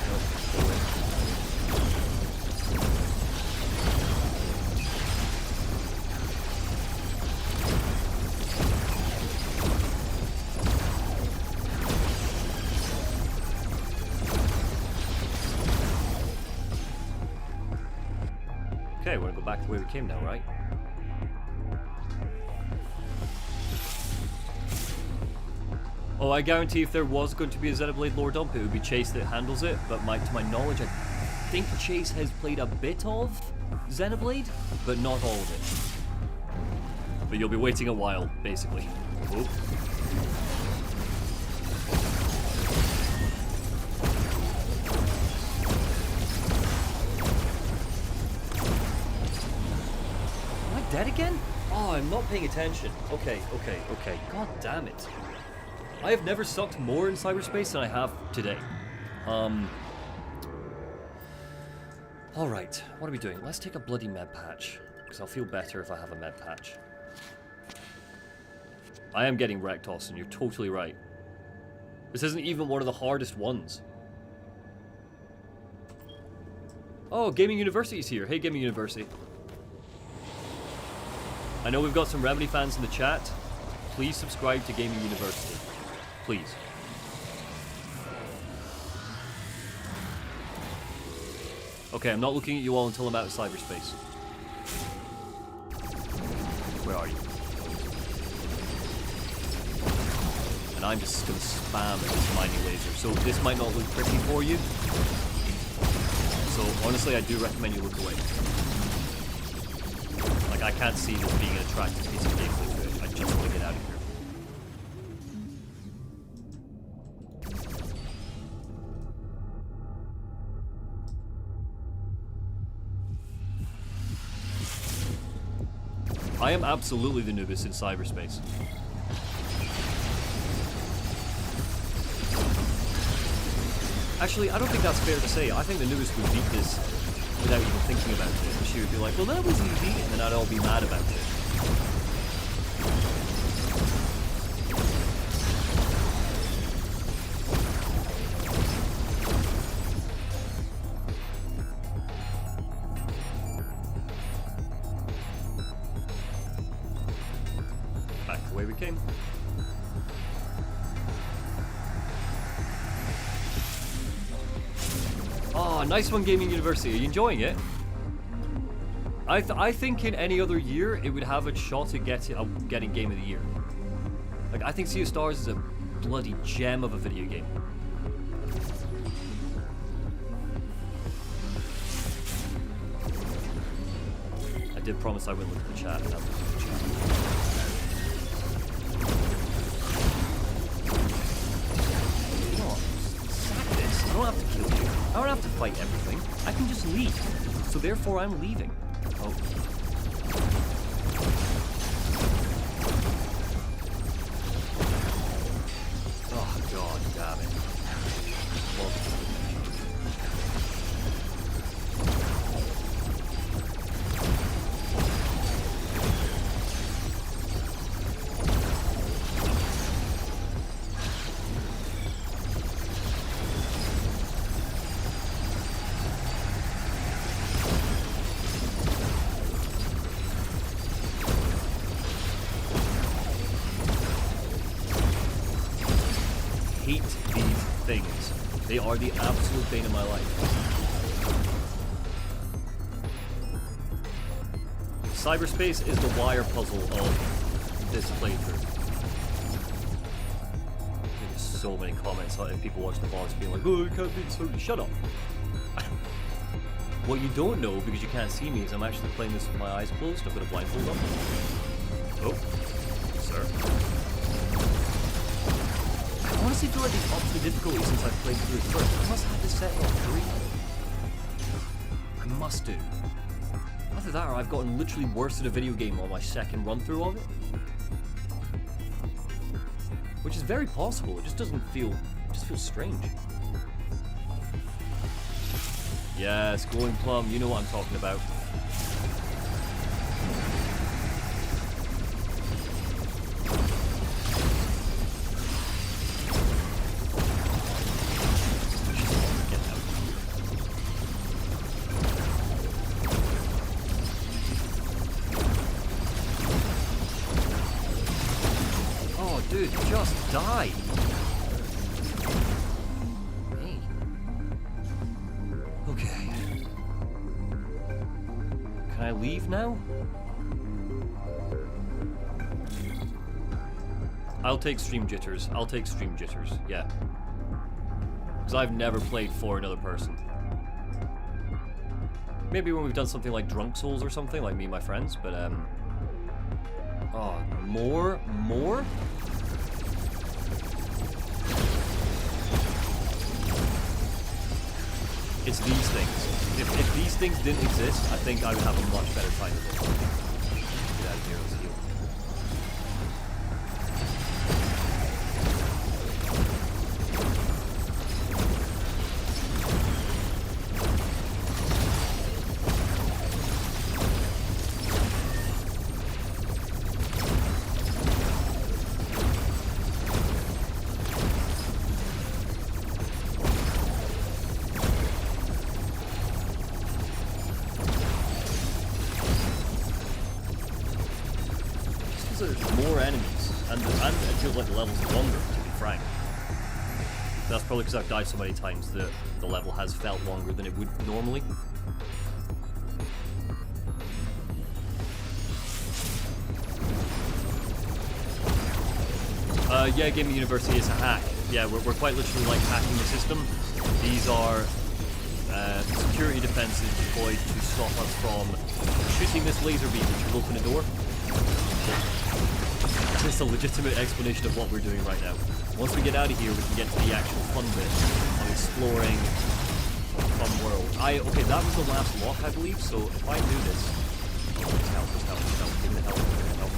Nope, go away. Okay, we're gonna go back to the way we came now, right? Oh, I guarantee if there was going to be a Xenoblade lore dump, it would be Chase that handles it, but to my knowledge, I think Chase has played a bit of Xenoblade, but not all of it. But you'll be waiting a while, basically. Oh. Am I dead again? Oh, I'm not paying attention. Okay. God damn it. I have never sucked more in cyberspace than I have today. Alright, what are we doing? Let's take a bloody med patch, because I'll feel better if I have a med patch. I am getting wrecked, Austin, you're totally right. This isn't even one of the hardest ones. Oh, Gaming University's here. Hey, Gaming University. I know we've got some Remedy fans in the chat. Please subscribe to Gaming University. Please. Okay, I'm not looking at you all until I'm out of cyberspace. Where are you? And I'm just gonna spam this mining laser. So this might not look pretty for you. So honestly, I do recommend you look away. Like, I can't see this being an attractive piece of gameplay to it. I just want to get out of here. I am absolutely the noobest in cyberspace. Actually, I don't think that's fair to say. I think the noobest would beat this without even thinking about it. She would be like, well, that was easy, and then I'd all be mad about it. Back the way we came. Oh, nice one, Gaming University. Are you enjoying it? I think in any other year, it would have a shot at getting Game of the Year. Like, I think Sea of Stars is a bloody gem of a video game. I did promise I wouldn't look at the chat, and I'm looking at the chat. You know what? Sack this. I don't have to kill you. I don't have to fight everything. I can just leave. So therefore, I'm leaving. Oh. Oh, God damn it. Well, hate these things. They are the absolute bane of my life. Cyberspace is the wire puzzle of this playthrough. There's so many comments if people watch the vlogs being like, oh, you can't be so. Shut up. What you don't know, because you can't see me, is I'm actually playing this with my eyes closed. I've got a blindfold on. Oh, sir. I honestly feel like it's upped the difficulty since I've played through it first. I must have this set on 3. I must do. Either that or I've gotten literally worse at a video game on my second run through of it. Which is very possible, it just doesn't feel, it just feels strange. Yes, Glowing Plum, you know what I'm talking about. Dude, just die! Hey. Okay. Can I leave now? I'll take stream jitters. I'll take stream jitters, yeah. Because I've never played for another person. Maybe when we've done something like Drunk Souls or something, like me and my friends, but oh, more? It's these things. If these things didn't exist, I think I would have a much better time with them. Get out of here, let's heal. Probably because I've died so many times that the level has felt longer than it would normally. Yeah, Gaming University is a hack. Yeah, we're quite literally like hacking the system. These are security defenses deployed to stop us from shooting this laser beam which will open a door. Just a legitimate explanation of what we're doing right now. Once we get out of here, we can get to the actual fun bit of exploring fun world. Okay, that was the last lock, I believe, so if I do this... Just help, give me the help.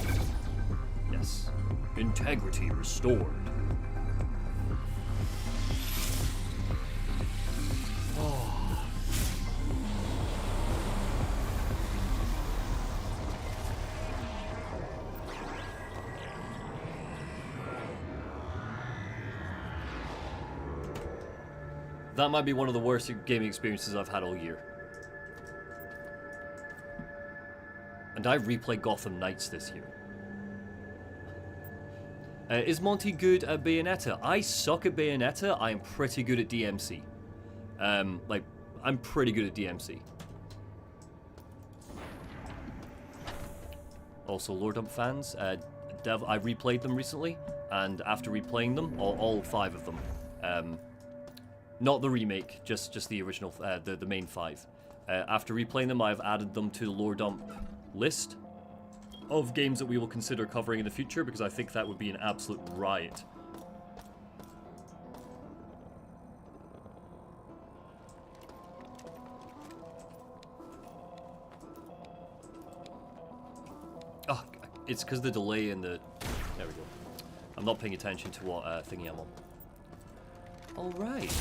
Yes. Integrity restored. That might be one of the worst gaming experiences I've had all year. And I replayed Gotham Knights this year. Is Monty good at Bayonetta? I suck at Bayonetta. I am pretty good at DMC. I'm pretty good at DMC. Also, Lore Dump fans, I replayed them recently, and after replaying them, all 5 of them, not the remake, just the original, the main 5. After replaying them, I've added them to the Lore Dump list of games that we will consider covering in the future, because I think that would be an absolute riot. Oh, it's because the delay in the... There we go. I'm not paying attention to what thingy I'm on. Alright.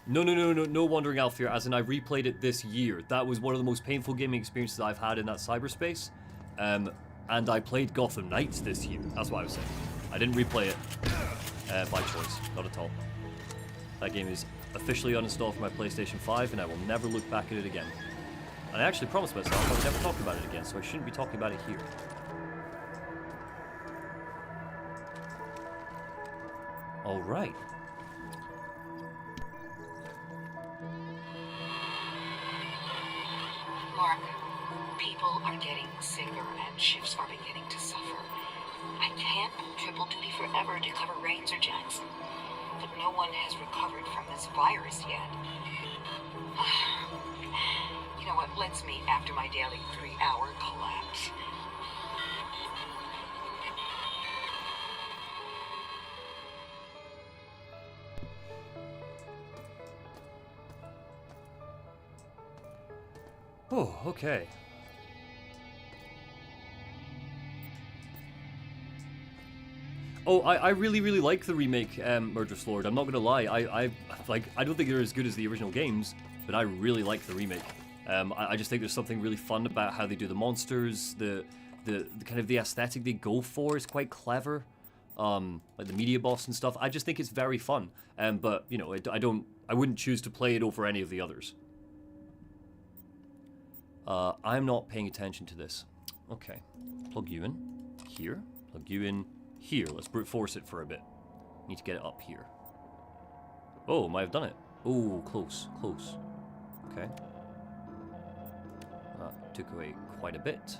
No Wandering Elf here, as in I replayed it this year. That was one of the most painful gaming experiences I've had in that cyberspace. And I played Gotham Knights this year. That's what I was saying. I didn't replay it by choice. Not at all. That game is officially uninstalled from my PlayStation 5, and I will never look back at it again. And I actually promised myself I would never talk about it again, so I shouldn't be talking about it here. Alright. Mark, people are getting sicker and shifts are beginning to suffer. I can't triple duty forever to cover Rains or Jackson, but no one has recovered from this virus yet. You know what, let's meet after my daily 3-hour collapse. Oh, okay. Oh, I really like the remake, Murderous Lord. I'm not gonna lie. I don't think they're as good as the original games, but I really like the remake. I just think there's something really fun about how they do the monsters. The kind of the aesthetic they go for is quite clever. Like the media boss and stuff. I just think it's very fun. But you know, I wouldn't choose to play it over any of the others. I'm not paying attention to this. Okay. Plug you in here. Plug you in here. Let's brute force it for a bit. Need to get it up here. Oh, might have done it. Oh, close. Okay. That took away quite a bit.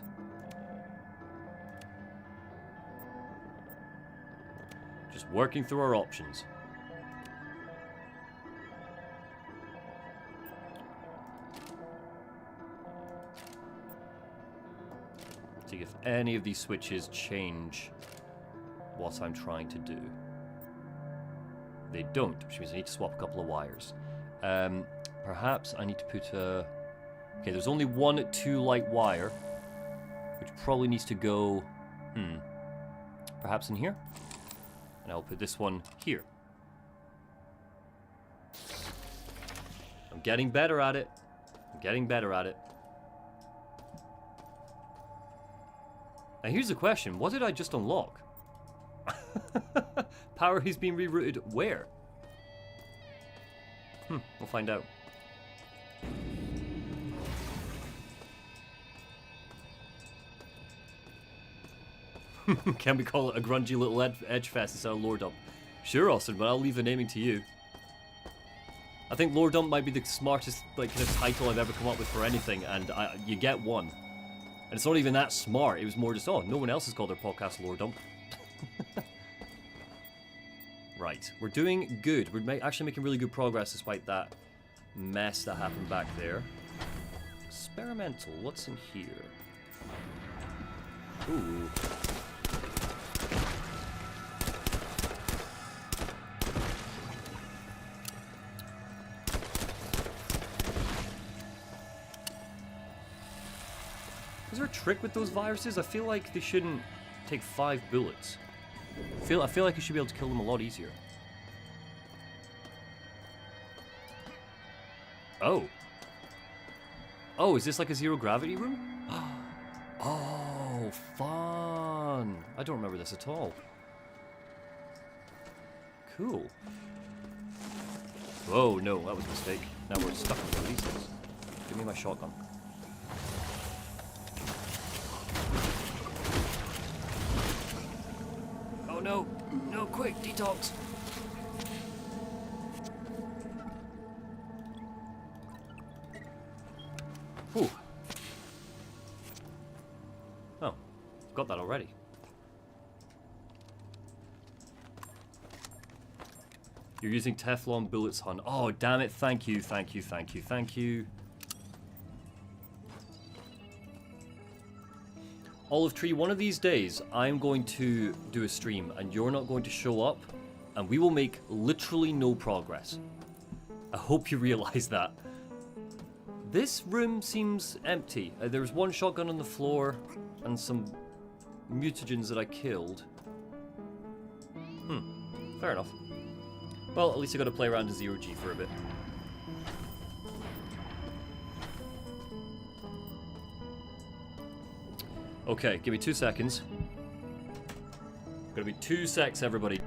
Just working through our options. See if any of these switches change what I'm trying to do. They don't, which means I need to swap a couple of wires. Perhaps I need to put a... Okay, there's only one 2-light wire, which probably needs to go... Perhaps in here? And I'll put this one here. I'm getting better at it. I'm getting better at it. Now here's the question. What did I just unlock? Power has been rerouted where? We'll find out. Can we call it a grungy little edge fest instead of lore dump? Sure, Austin, but I'll leave the naming to you. I think lore dump might be the smartest kind of title I've ever come up with for anything, and you get one. And it's not even that smart. It was more just, oh, no one else has called their podcast lore dump. Right, we're doing good. We're actually making really good progress despite that mess that happened back there. Experimental, what's in here? Ooh. Is there a trick with those viruses? I feel like they shouldn't take 5 bullets. I feel like you should be able to kill them a lot easier. Oh. Oh, is this like a zero gravity room? Oh, fun. I don't remember this at all. Cool. Whoa, no, that was a mistake. Now we're stuck in one of these things. Give me my shotgun. Oh no, no, quick, detox. Whew. Oh, got that already. You're using Teflon bullets, hon. Oh, damn it. Thank you, thank you, thank you, thank you. Olive Tree, one of these days, I'm going to do a stream and you're not going to show up and we will make literally no progress. I hope you realize that. This room seems empty. There's one shotgun on the floor and some mutagens that I killed. Fair enough. Well, at least I got to play around in Zero G for a bit. Okay, give me 2 seconds. Gonna be 2 secs, everybody.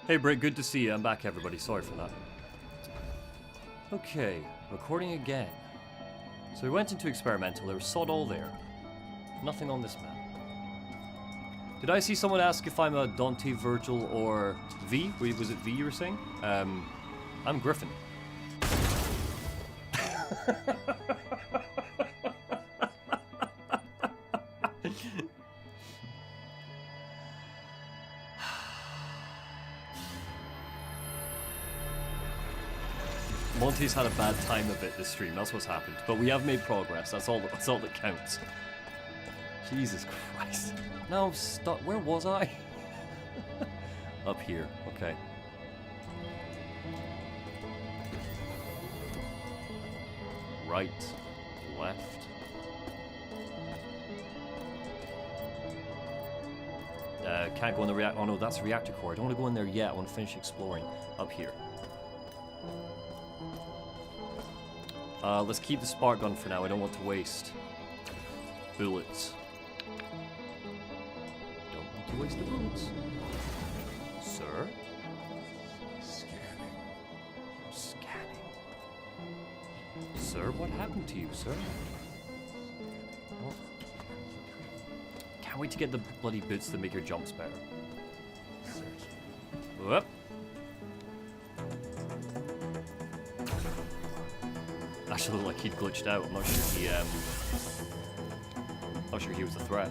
Hey Britt, good to see you. I'm back, everybody. Sorry for that. Okay, recording again. So we went into experimental. There was sod all there. Nothing on this map. Did I see someone ask if I'm a Dante, Virgil, or V? Was it V you were saying? I'm Griffin. Monty's had a bad time of it this stream, that's what's happened. But we have made progress, that's all that counts. Jesus Christ. Now I'm stuck. Where was I? Up here, okay. Right, left. Can't go in the reactor. Oh no, that's the reactor core. I don't want to go in there yet. I want to finish exploring. Up here. Let's keep the spark gun for now. I don't want to waste bullets. Don't want to waste the bullets. Sir? Scanning. Scanning. Sir, what happened to you, sir? What? Can't wait to get the bloody boots that make your jumps better. Whoop. Actually looked like he'd glitched out. I'm not sure he was a threat.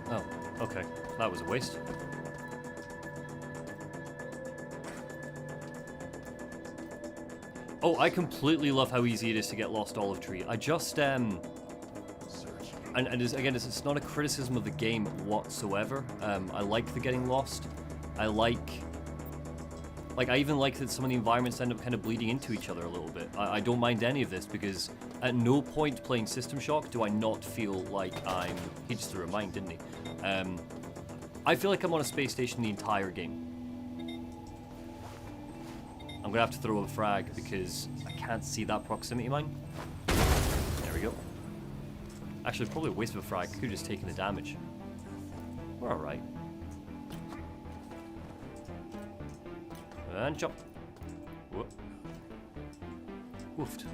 Oh, okay. That was a waste. Oh, I completely love how easy it is to get lost olive tree. I just, and again, it's not a criticism of the game whatsoever. I like the getting lost. I even like that some of the environments end up kind of bleeding into each other a little bit. I don't mind any of this because at no point playing System Shock do I not feel like I'm... He just threw a mine, didn't he? I feel like I'm on a space station the entire game. I'm gonna have to throw a frag because I can't see that proximity mine. There we go. Actually, probably a waste of a frag. Could have just taken the damage. We're alright. And jump. Whoop. Woofed.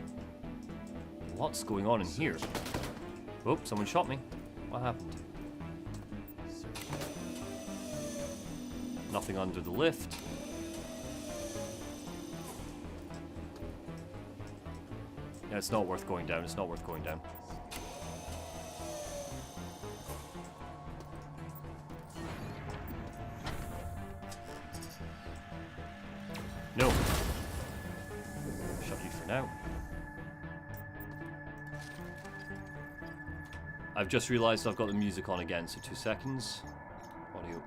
Lots going on in here. Oh, someone shot me. What happened? Nothing under the lift. Yeah, it's not worth going down. It's not worth going down. No. Shut you for now. I've just realized I've got the music on again, so 2 seconds. Audio.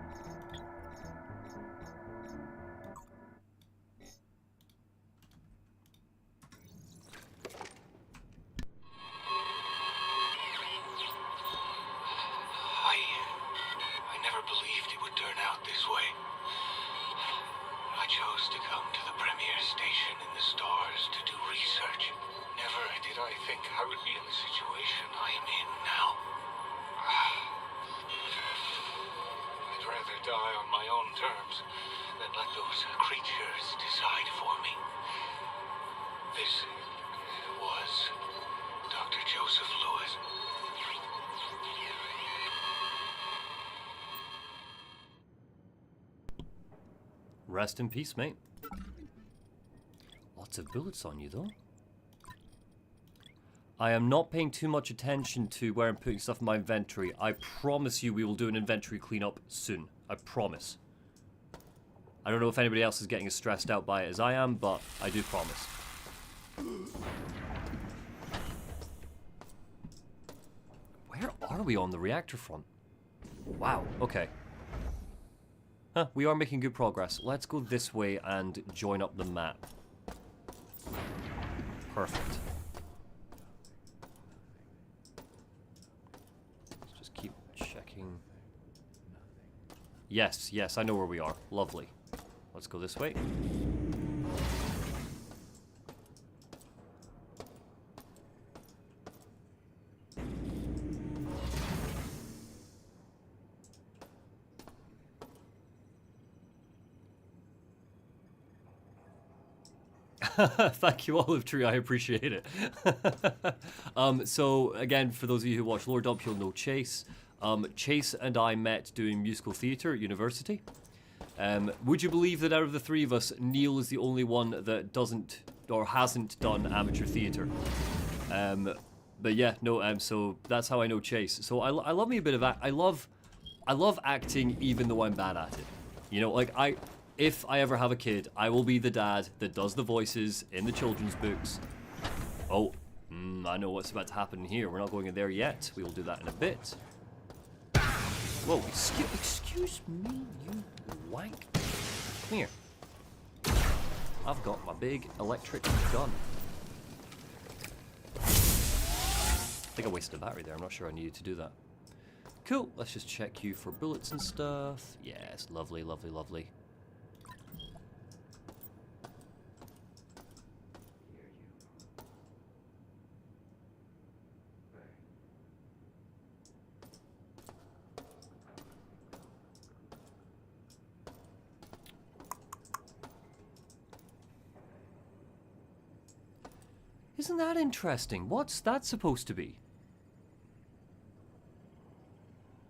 I never believed it would turn out this way. I chose to come to the premier station in the stars to do research. Never did I think I would be in the situation I am in now. I'd rather die on my own terms than let those creatures decide for me. This was Dr. Joseph Lewis. Rest in peace, mate. Lots of bullets on you, though. I am not paying too much attention to where I'm putting stuff in my inventory. I promise you we will do an inventory cleanup soon. I promise. I don't know if anybody else is getting as stressed out by it as I am, but I do promise. Where are we on the reactor front? Wow, okay. Huh, we are making good progress. Let's go this way and join up the map. Perfect. Yes, yes, I know where we are. Lovely. Let's go this way. Thank you, Olive Tree. I appreciate it. So again, for those of you who watch Lore Dump, you'll know Chase. Chase and I met doing musical theatre at university. Would you believe that out of the three of us, Neil is the only one that doesn't or hasn't done amateur theatre? But yeah, no. So that's how I know Chase. So I love me a bit of I love acting even though I'm bad at it. You know, like if I ever have a kid, I will be the dad that does the voices in the children's books. Oh, I know what's about to happen here. We're not going in there yet. We will do that in a bit. Whoa, excuse me, you wank. Come here. I've got my big electric gun. I think I wasted a battery there. I'm not sure I needed to do that. Cool, let's just check you for bullets and stuff. Yes, lovely, lovely, lovely. Isn't that interesting? What's that supposed to be?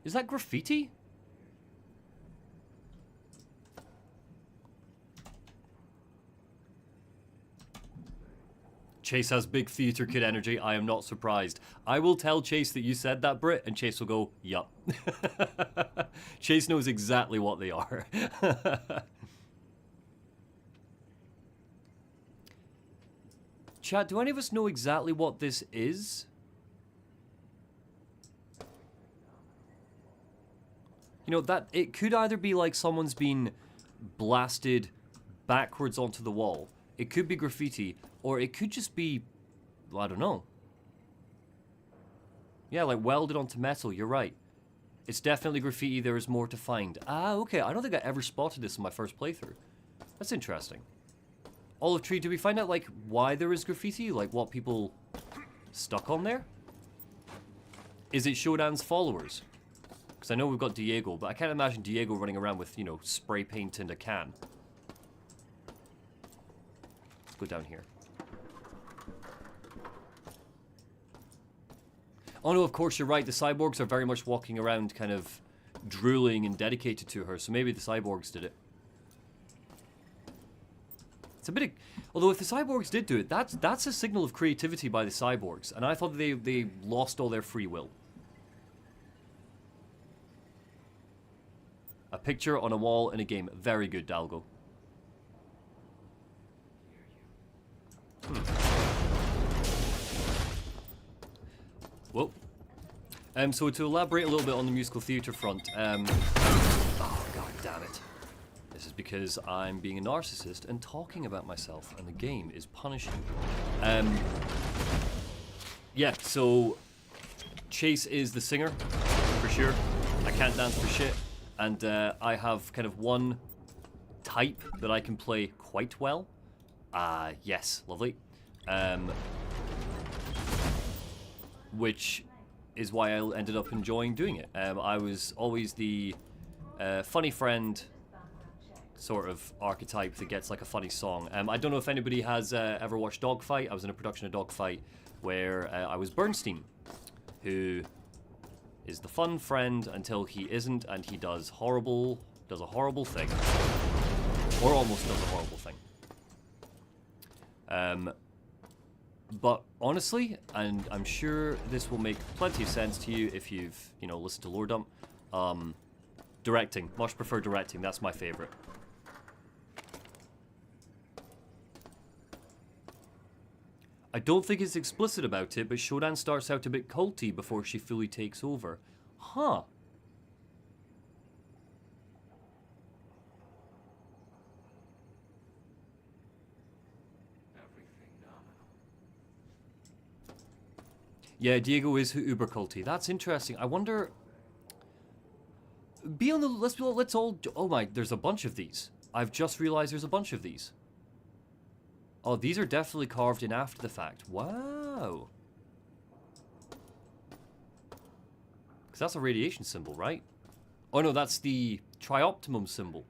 Is that graffiti? Chase has big theatre kid energy. I am not surprised. I will tell Chase that you said that, Brit, and Chase will go, yup. Chase knows exactly what they are. Chat, do any of us know exactly what this is? You know, that it could either be like someone's been blasted backwards onto the wall. It could be graffiti, or it could just be, well, I don't know. Yeah, like welded onto metal, you're right. It's definitely graffiti, there is more to find. Ah, okay, I don't think I ever spotted this in my first playthrough. That's interesting. Olive Tree, do we find out, like, why there is graffiti? Like, what people stuck on there? Is it Shodan's followers? Because I know we've got Diego, but I can't imagine Diego running around with, you know, spray paint and a can. Let's go down here. Oh no, of course you're right. The cyborgs are very much walking around kind of drooling and dedicated to her, so maybe the cyborgs did it. It's a bit of, although if the cyborgs did do it, that's a signal of creativity by the cyborgs, and I thought they lost all their free will. A picture on a wall in a game. Very good, Dalgo. Whoa. So to elaborate a little bit on the musical theatre front, oh god damn it. This is because I'm being a narcissist and talking about myself, and the game is punishing me. Yeah, so Chase is the singer, for sure. I can't dance for shit, and I have kind of one type that I can play quite well. Yes, lovely. Which is why I ended up enjoying doing it. I was always the funny friend sort of archetype that gets like a funny song. I don't know if anybody has ever watched Dogfight. I was in a production of Dogfight where I was Bernstein, who is the fun friend until he isn't, and he does a horrible thing, or almost does a horrible thing. But honestly, and I'm sure this will make plenty of sense to you if you've, you know, listened to Lore Dump, directing. Much prefer directing. That's my favorite. I don't think it's explicit about it, but Shodan starts out a bit culty before she fully takes over. Huh. Yeah, Diego is uber culty. That's interesting. I wonder be on the... Let's all... Oh my, there's a bunch of these. I've just realized there's a bunch of these. Oh, these are definitely carved in after the fact. Wow. Because that's a radiation symbol, right? Oh no, that's the trioptimum symbol.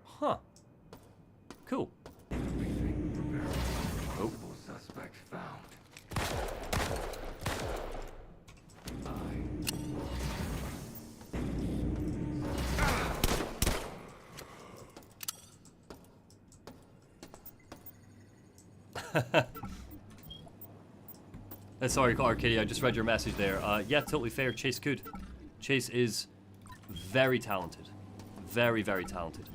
Huh. Cool. Oh. Suspect found. Sorry, Arcadia, I just read your message there. Yeah, totally fair. Chase could. Chase is very talented. Very, very talented.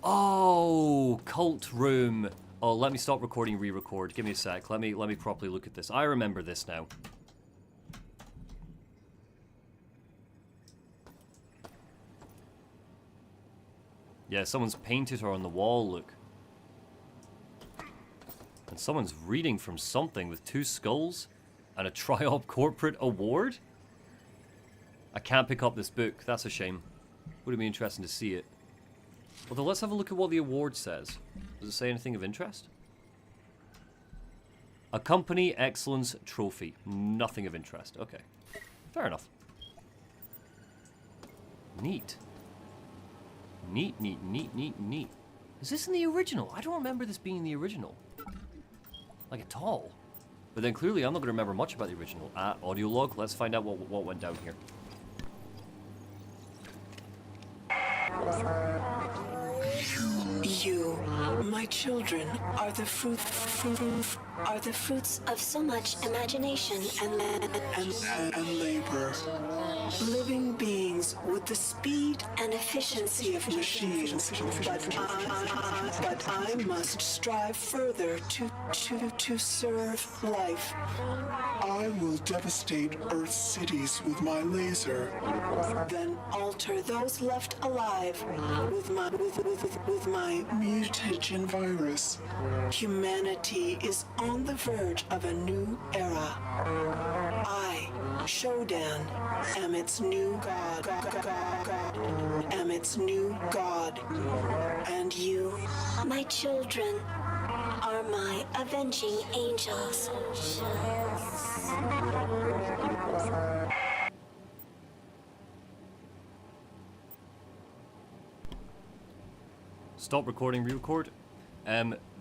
Oh, cult room. Oh, let me stop recording, re-record. Give me a sec. Let me properly look at this. I remember this now. Yeah, someone's painted her on the wall, look. And someone's reading from something with 2 skulls and a Triop corporate award? I can't pick up this book. That's a shame. Would have been interesting to see it. Although, let's have a look at what the award says. Does it say anything of interest? A Company Excellence Trophy. Nothing of interest. Okay. Fair enough. Neat. Neat, neat, neat, neat, neat. Is this in the original? I don't remember this being in the original. Like, at all. But then clearly I'm not going to remember much about the original. Audio log. Let's find out what went down here. You, my children, are the fruits Of so much imagination and labor. Living beings with the speed and efficiency of machines. But I must strive further to serve life. I will devastate Earth's cities with my laser. Then alter those left alive with my mutagen virus. Humanity is on the verge of a new era. I, Shodan, am its new god. Am its new god. And you, my children are my avenging angels. Stop recording, re-record.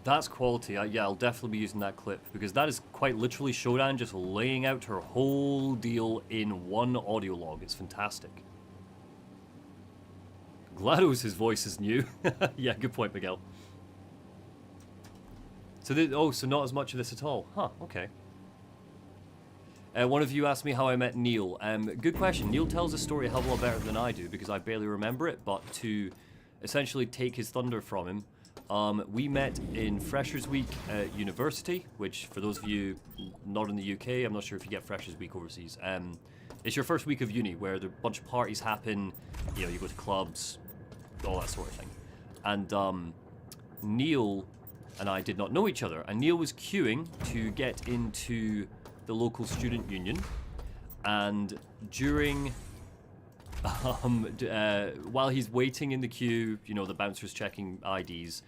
That's quality. Yeah, I'll definitely be using that clip because that is quite literally Shodan just laying out her whole deal in one audio log. It's fantastic. GLaDOS' voice is new. Yeah, good point, Miguel. So, so not as much of this at all. Huh, okay. One of you asked me how I met Neil. Good question. Neil tells the story a hell of a lot better than I do because I barely remember it, but to essentially take his thunder from him, we met in Freshers Week at university, which for those of you not in the UK, I'm not sure if you get Freshers Week overseas. It's your first week of uni where a bunch of parties happen, you know, you go to clubs, all that sort of thing. And Neil and I did not know each other, and Neil was queuing to get into the local student union, and during while he's waiting in the queue, you know, the bouncers checking IDs,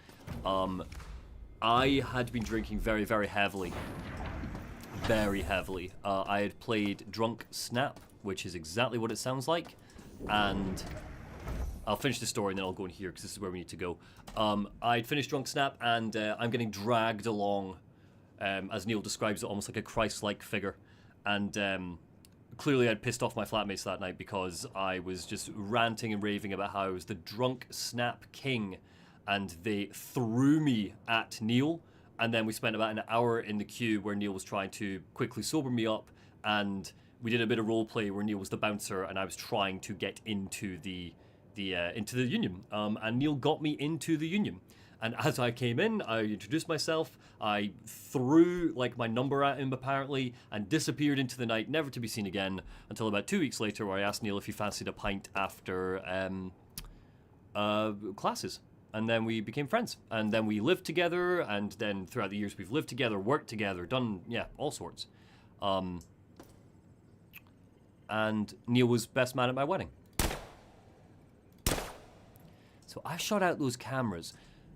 I had been drinking very, very heavily. Very heavily. I had played Drunk Snap, which is exactly what it sounds like, and I'll finish the story and then I'll go in here because this is where we need to go. I'd finished Drunk Snap and I'm getting dragged along, as Neil describes it, almost like a Christ-like figure, and clearly I'd pissed off my flatmates that night because I was just ranting and raving about how I was the Drunk Snap King, and they threw me at Neil, and then we spent about an hour in the queue where Neil was trying to quickly sober me up, and we did a bit of role play where Neil was the bouncer and I was trying to get into the union, and Neil got me into the union. And as I came in, I introduced myself, I threw like my number at him apparently, and disappeared into the night, never to be seen again, until about 2 weeks later where I asked Neil if he fancied a pint after classes. and then we became friends. And then we lived together, and then throughout the years we've lived together, worked together, done, yeah, all sorts. And Neil was best man at my wedding. So I shot out those cameras.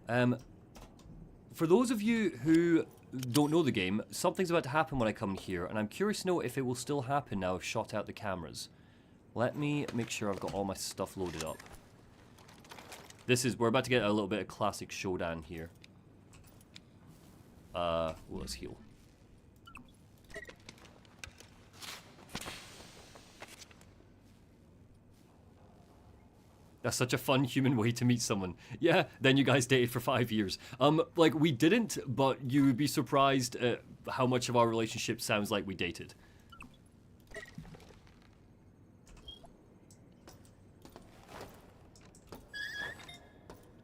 For those of you who don't know the game, something's about to happen when I come here, and I'm curious to know if it will still happen now I've shot out the cameras. Let me make sure I've got all my stuff loaded up. We're about to get a little bit of classic showdown here. Let's heal. That's such a fun human way to meet someone. Yeah, then you guys dated for 5 years. Like, we didn't, but you would be surprised at how much of our relationship sounds like we dated.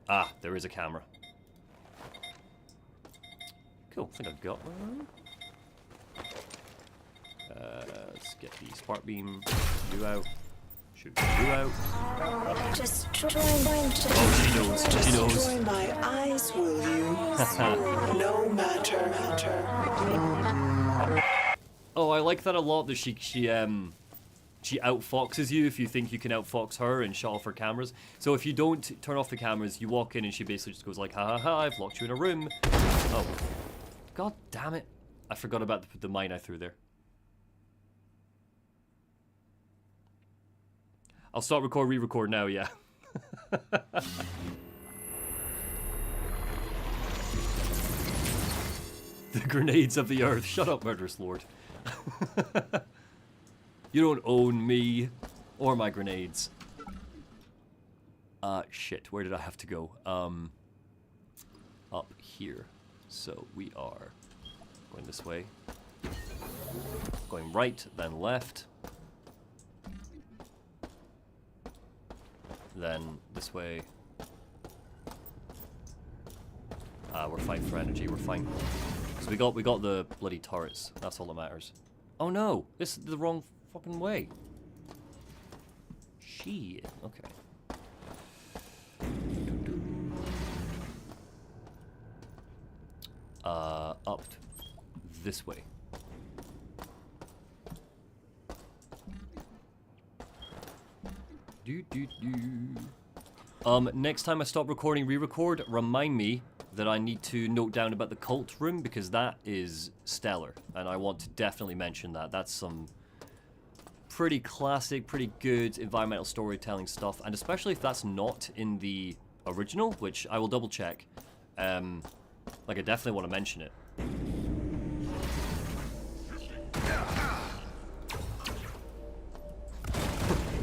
Ah, there is a camera. Cool, I think I've got one. Let's get the spark beam. You out. Shoot you out. Just try Oh, she knows. She knows. Destroy my eyes, will you? No matter. Oh, I like that a lot. That she outfoxes you if you think you can outfox her and shut off her cameras. So if you don't turn off the cameras, you walk in and she basically just goes like, ha ha ha, I've locked you in a room. Oh, god damn it! I forgot about the mine I threw there. I'll start re-record now, yeah. The grenades of the earth. Shut up, murderous lord. You don't own me or my grenades. Shit, where did I have to go? Up here. So we are going this way. Going right, then left. Then this way. We're fighting for energy, we're fine. So we got the bloody turrets. That's all that matters. Oh no! This is the wrong fucking way. Shit. Okay. Up this way. Next time I stop recording, re-record, remind me that I need to note down about the cult room, because that is stellar, and I want to definitely mention that. That's some pretty classic, pretty good environmental storytelling stuff, and especially if that's not in the original, which I will double check. Like, I definitely want to mention it.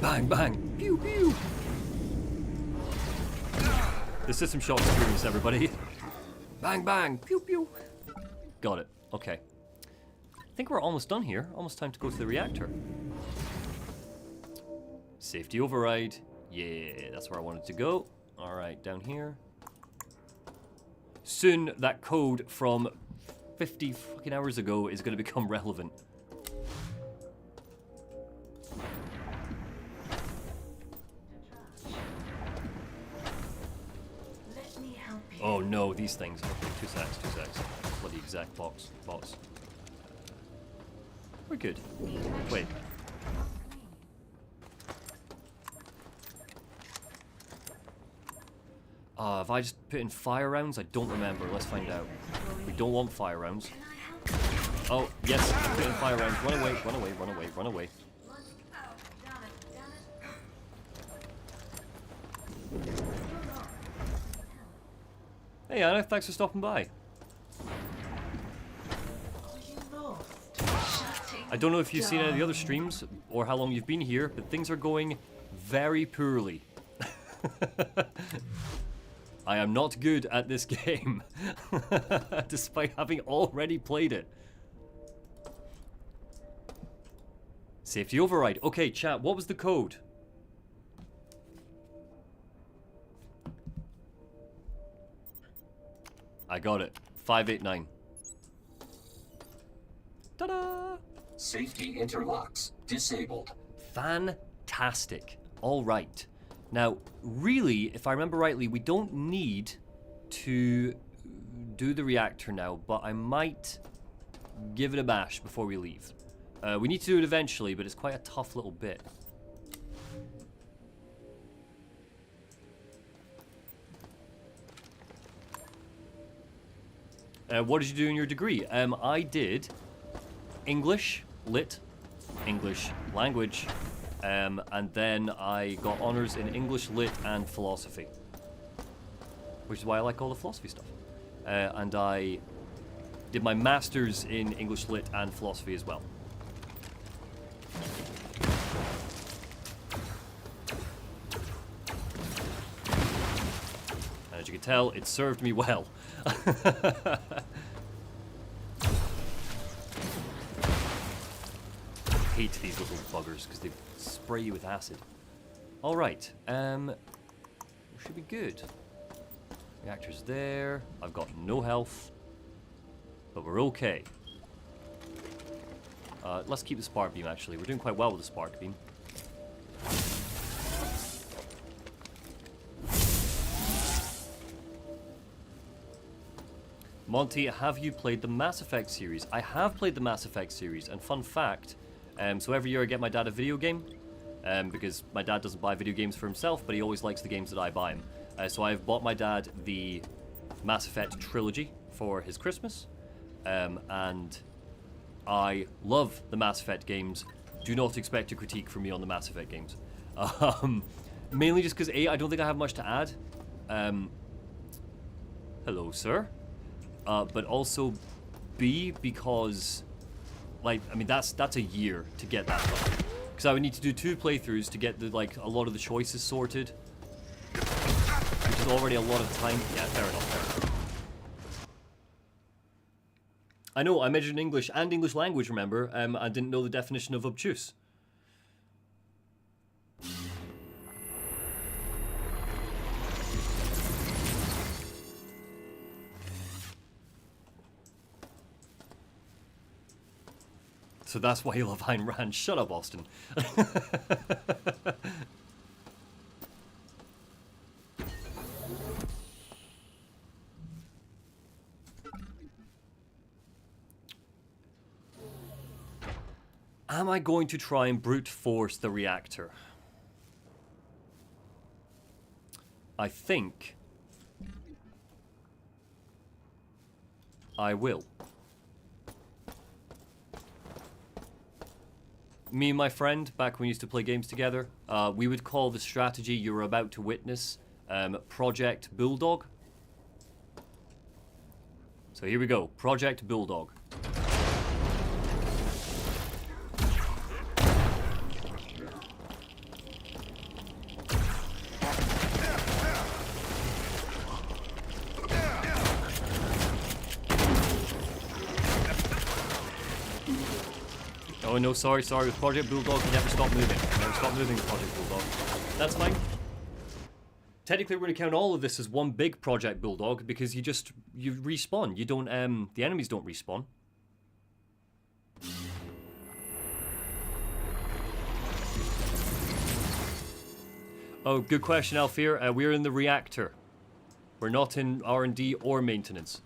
Bang, bang, pew, pew. The System Shock experience, everybody. Bang, bang, pew, pew. Got it. Okay. I think we're almost done here. Almost time to go to the reactor. Safety override. Yeah, that's where I wanted to go. All right, down here. Soon, that code from 50 fucking hours ago is going to become relevant. Oh no, these things. Okay, two secs. Bloody exact bots. We're good. Wait. Have I just put in fire rounds? I don't remember. Let's find out. We don't want fire rounds. Oh, yes, put in fire rounds. Run away, run away, run away, run away. Hey Anna, thanks for stopping by. I don't know if you've seen any of the other streams or how long you've been here, but things are going very poorly. I am not good at this game, despite having already played it. Safety override. Okay, chat, what was the code? I got it. 589. Ta-da! Safety interlocks disabled. Fantastic. All right. Now, really, if I remember rightly, we don't need to do the reactor now, but I might give it a bash before we leave. We need to do it eventually, but it's quite a tough little bit. What did you do in your degree? I did English, Lit, English language, and then I got honours in English, Lit, and philosophy. Which is why I like all the philosophy stuff. And I did my master's in English, Lit, and philosophy as well. And as you can tell, it served me well. I hate these little buggers because they spray you with acid. Alright, should be good. Reactor's there. I've got no health, but we're okay. Let's keep the spark beam, actually. We're doing quite well with the spark beam. Monty, have you played the Mass Effect series? I have played the Mass Effect series, and fun fact, so every year I get my dad a video game, because my dad doesn't buy video games for himself, but he always likes the games that I buy him. So I've bought my dad the Mass Effect trilogy for his Christmas, and I love the Mass Effect games. Do not expect a critique from me on the Mass Effect games. Mainly just because A, I don't think I have much to add. Hello, sir. But also B, because, like, I mean, that's a year to get that done. Because I would need to do 2 playthroughs to get the, like, a lot of the choices sorted. Which is already a lot of time. Yeah, fair enough. I know, I majored in English and English language, remember? I didn't know the definition of obtuse. So that's why you love Ayn Rand. Shut up, Austin. Am I going to try and brute force the reactor? I think I will. Me and my friend, back when we used to play games together, we would call the strategy you were about to witness Project Bulldog. So here we go, Project Bulldog. Oh no, sorry, with Project Bulldog, you never stop moving. You never stop moving with Project Bulldog. That's fine. Technically, we're going to count all of this as one big Project Bulldog, because you respawn. You don't, the enemies don't respawn. Oh, good question, Alfir. We're in the reactor. We're not in R&D or maintenance.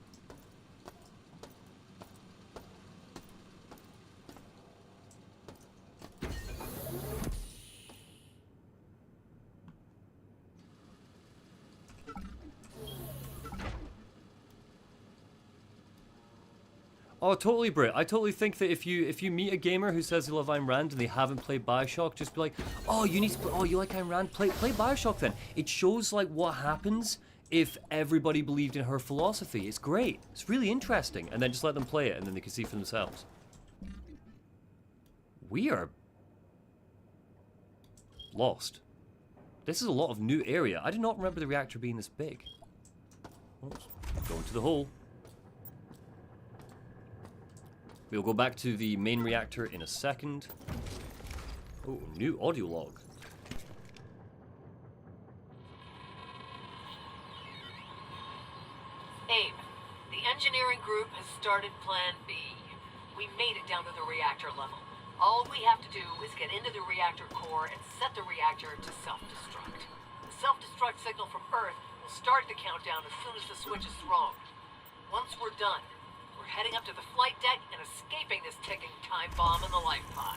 Oh, totally, Brit. I totally think that if you meet a gamer who says they love Ayn Rand and they haven't played Bioshock, just be like, oh, you need to play, oh, you like Ayn Rand? Play Bioshock then. It shows like what happens if everybody believed in her philosophy. It's great. It's really interesting. And then just let them play it, and then they can see for themselves. We are lost. This is a lot of new area. I did not remember the reactor being this big. Oops. Go into the hole. We'll go back to the main reactor in a second. Oh, new audio log. Abe, the engineering group has started Plan B. We made it down to the reactor level. All we have to do is get into the reactor core and set the reactor to self-destruct. self-destruct signal from Earth will start the countdown as soon as the switch is thrown. Once we're done, we're heading up to the flight deck and escaping this ticking time bomb in the life pod.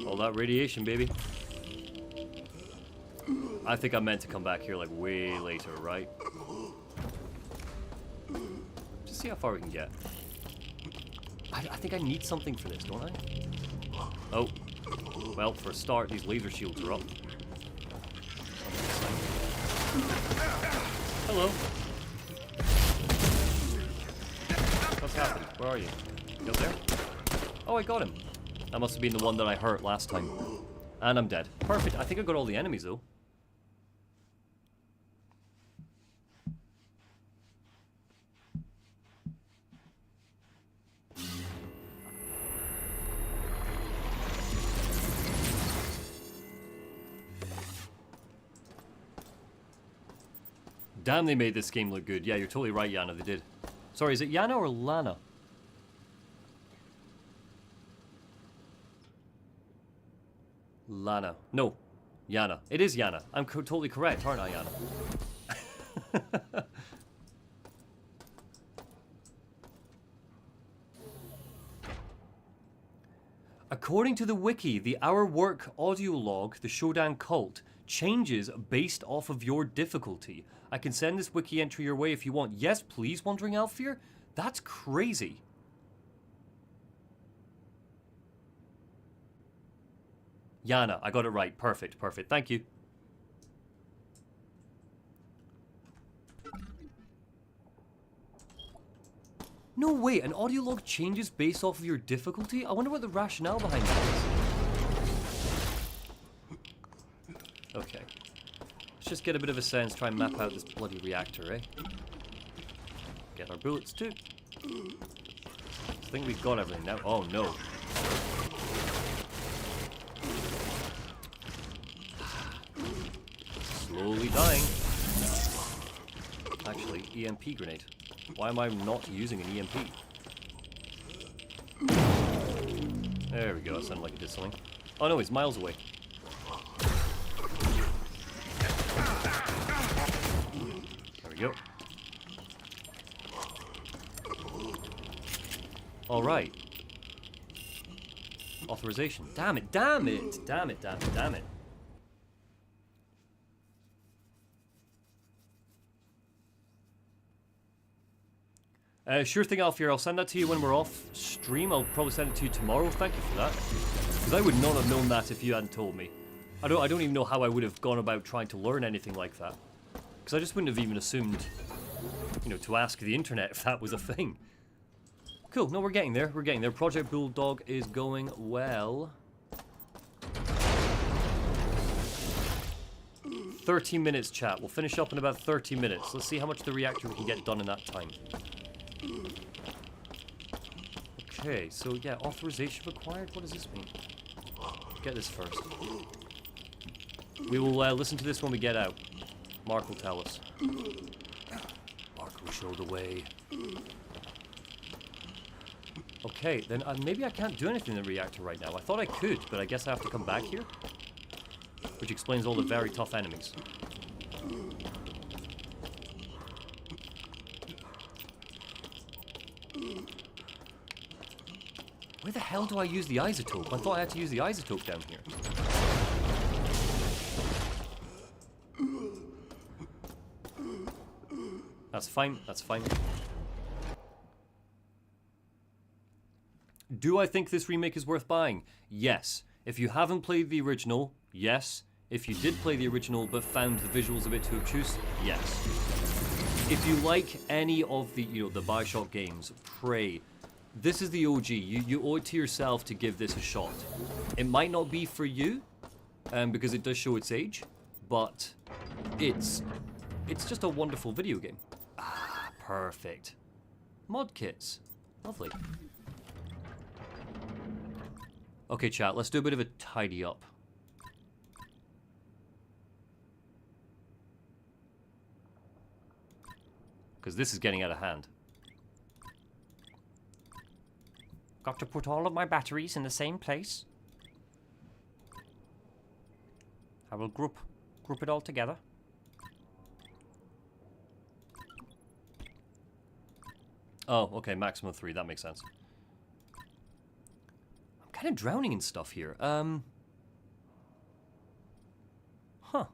All that radiation, baby. I think I meant to come back here like way later, right? Just see how far we can get. I think I need something for this, don't I? Oh. Well, for a start, these laser shields are up. Hello. What's happened? Where are you? You up there? Oh, I got him. That must have been the one that I hurt last time. And I'm dead. Perfect. I think I got all the enemies, though. Damn, they made this game look good. Yeah, you're totally right, Yana, they did. Sorry, is it Yana or Lana? Lana. No, Yana. It is Yana. I'm totally correct, aren't I, Yana? According to the wiki, the Our Work audio log, the Shodan Cult, changes based off of your difficulty. I can send this wiki entry your way if you want. Yes, please, Wandering Alfear? That's crazy. Yana, I got it right. Perfect, perfect. Thank you. No way, an audio log changes based off of your difficulty? I wonder what the rationale behind that is. Okay. Let's just get a bit of a sense, try and map out this bloody reactor, eh? Get our bullets too. I think we've got everything now. Oh no. Slowly dying. Actually, EMP grenade. Why am I not using an EMP? There we go, that sounded like it did something. Oh no, he's miles away. There we go. Alright. Authorization. Damn it, damn it! Damn it, damn it, damn it. Sure thing, Alfear. I'll send that to you when we're off stream. I'll probably send it to you tomorrow. Thank you for that. Because I would not have known that if you hadn't told me. I don't even know how I would have gone about trying to learn anything like that. Because I just wouldn't have even assumed, you know, to ask the internet if that was a thing. Cool. No, we're getting there. We're getting there. Project Bulldog is going well. 30 minutes, chat. We'll finish up in about 30 minutes. Let's see how much the reactor we can get done in that time. Okay, so yeah, authorization required? What does this mean? Get this first. We will listen to this when we get out. Mark will tell us. Mark will show the way. Okay, then maybe I can't do anything in the reactor right now. I thought I could, but I guess I have to come back here? Which explains all the very tough enemies. Where the hell do I use the isotope? I thought I had to use the isotope down here. That's fine, that's fine. Do I think this remake is worth buying? Yes. If you haven't played the original, yes. If you did play the original but found the visuals a bit too obtuse, yes. If you like any of the, the Bioshock games, pray. This is the OG. You owe it to yourself to give this a shot. It might not be for you, because it does show its age, but it's just a wonderful video game. Ah, perfect. Mod kits. Lovely. Okay, chat, let's do a bit of a tidy up. Because this is getting out of hand. Got to put all of my batteries in the same place. I will group it all together. Oh, okay, maximum 3, that makes sense. I'm kind of drowning in stuff here. Huh.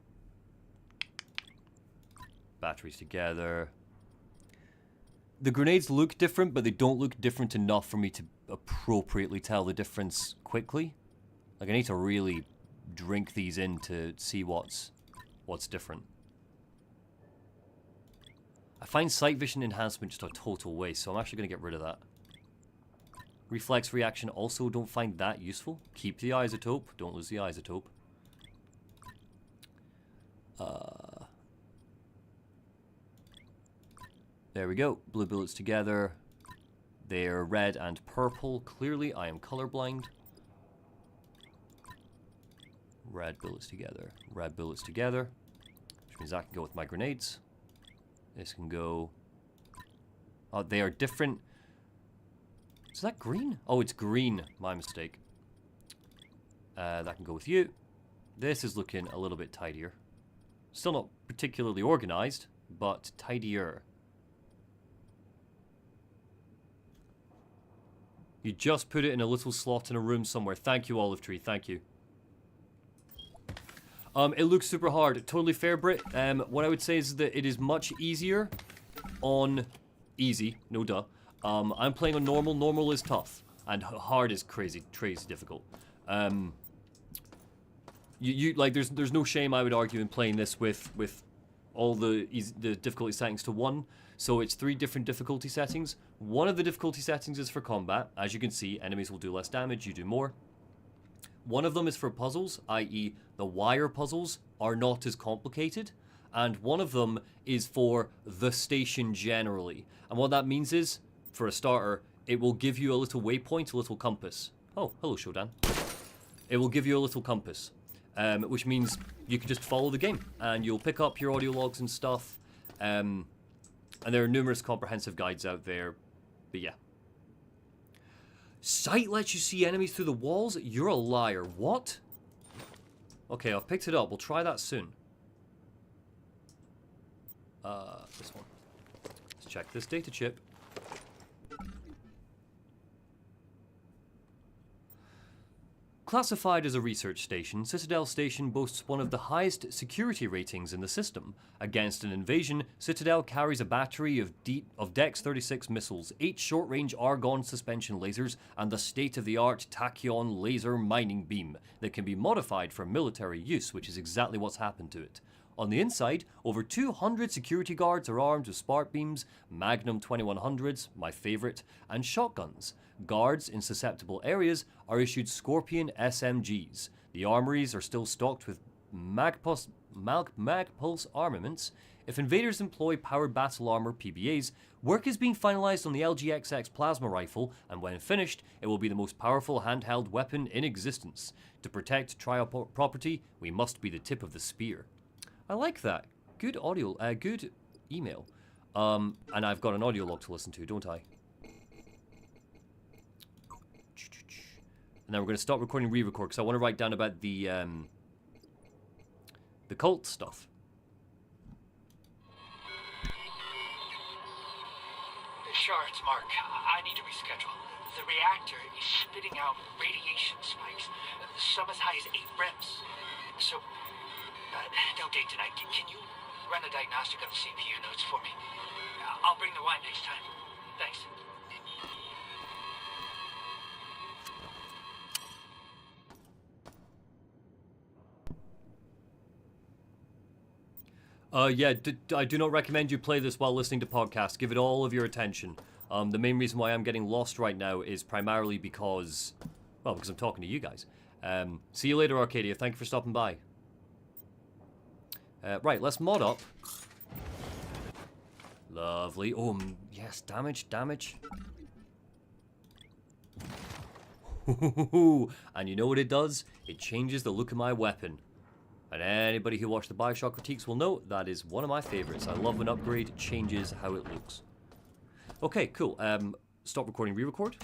Batteries together. The grenades look different, but they don't look different enough for me to appropriately tell the difference quickly. Like, I need to really drink these in to see what's different. I find sight vision enhancement just a total waste, so I'm actually going to get rid of that. Reflex reaction also don't find that useful. Keep the isotope, don't lose the isotope. There we go. Blue bullets together. They're red and purple. Clearly, I am colorblind. Red bullets together. Red bullets together. Which means I can go with my grenades. This can go... Oh, they are different. Is that green? Oh, it's green. My mistake. That can go with you. This is looking a little bit tidier. Still not particularly organized, but tidier. You just put it in a little slot in a room somewhere. Thank you, Olive Tree. Thank you. It looks super hard. Totally fair, Brit. What I would say is that it is much easier on easy. No duh. I'm playing on normal. Normal is tough. And hard is crazy difficult. Like there's no shame, I would argue, in playing this with all the difficulty settings to 1. So it's 3 different difficulty settings. One of the difficulty settings is for combat. As you can see, enemies will do less damage, you do more. One of them is for puzzles, i.e. the wire puzzles are not as complicated. And one of them is for the station generally. And what that means is, for a starter, it will give you a little waypoint, a little compass. Oh, hello, Shodan. It will give you a little compass, which means you can just follow the game. And you'll pick up your audio logs and stuff. And there are numerous comprehensive guides out there. But yeah. Sight lets you see enemies through the walls? You're a liar. What? Okay, I've picked it up. We'll try that soon. This one. Let's check this data chip. Classified as a research station, Citadel Station boasts one of the highest security ratings in the system. Against an invasion, Citadel carries a battery of Dex-36 missiles, 8 short-range argon suspension lasers, and the state-of-the-art tachyon laser mining beam that can be modified for military use, which is exactly what's happened to it. On the inside, over 200 security guards are armed with spark beams, Magnum 2100s, my favourite, and shotguns. Guards in susceptible areas are issued Scorpion SMGs. The armories are still stocked with Magpulse armaments. If invaders employ powered battle armor PBAs, work is being finalized on the LGXX plasma rifle, and when finished, it will be the most powerful handheld weapon in existence. To protect trial property, we must be the tip of the spear. I like that. Good audio, good email. And I've got an audio log to listen to, don't I? And then we're going to stop recording re-record because I want to write down about the cult stuff. Sure, it's Mark. I need to reschedule. The reactor is spitting out radiation spikes, some as high as 8 reps. So, no date tonight. Can you run a diagnostic of the CPU nodes for me? I'll bring the wine next time. Thanks. Yeah, I do not recommend you play this while listening to podcasts. Give it all of your attention. The main reason why I'm getting lost right now is primarily because, well, because I'm talking to you guys. See you later, Arcadia. Thank you for stopping by. Right, let's mod up. Lovely. Oh, yes, damage. And you know what it does? It changes the look of my weapon. And anybody who watched the Bioshock critiques will know that is one of my favorites. I love when upgrade changes how it looks. Okay, cool. Stop recording, re-record.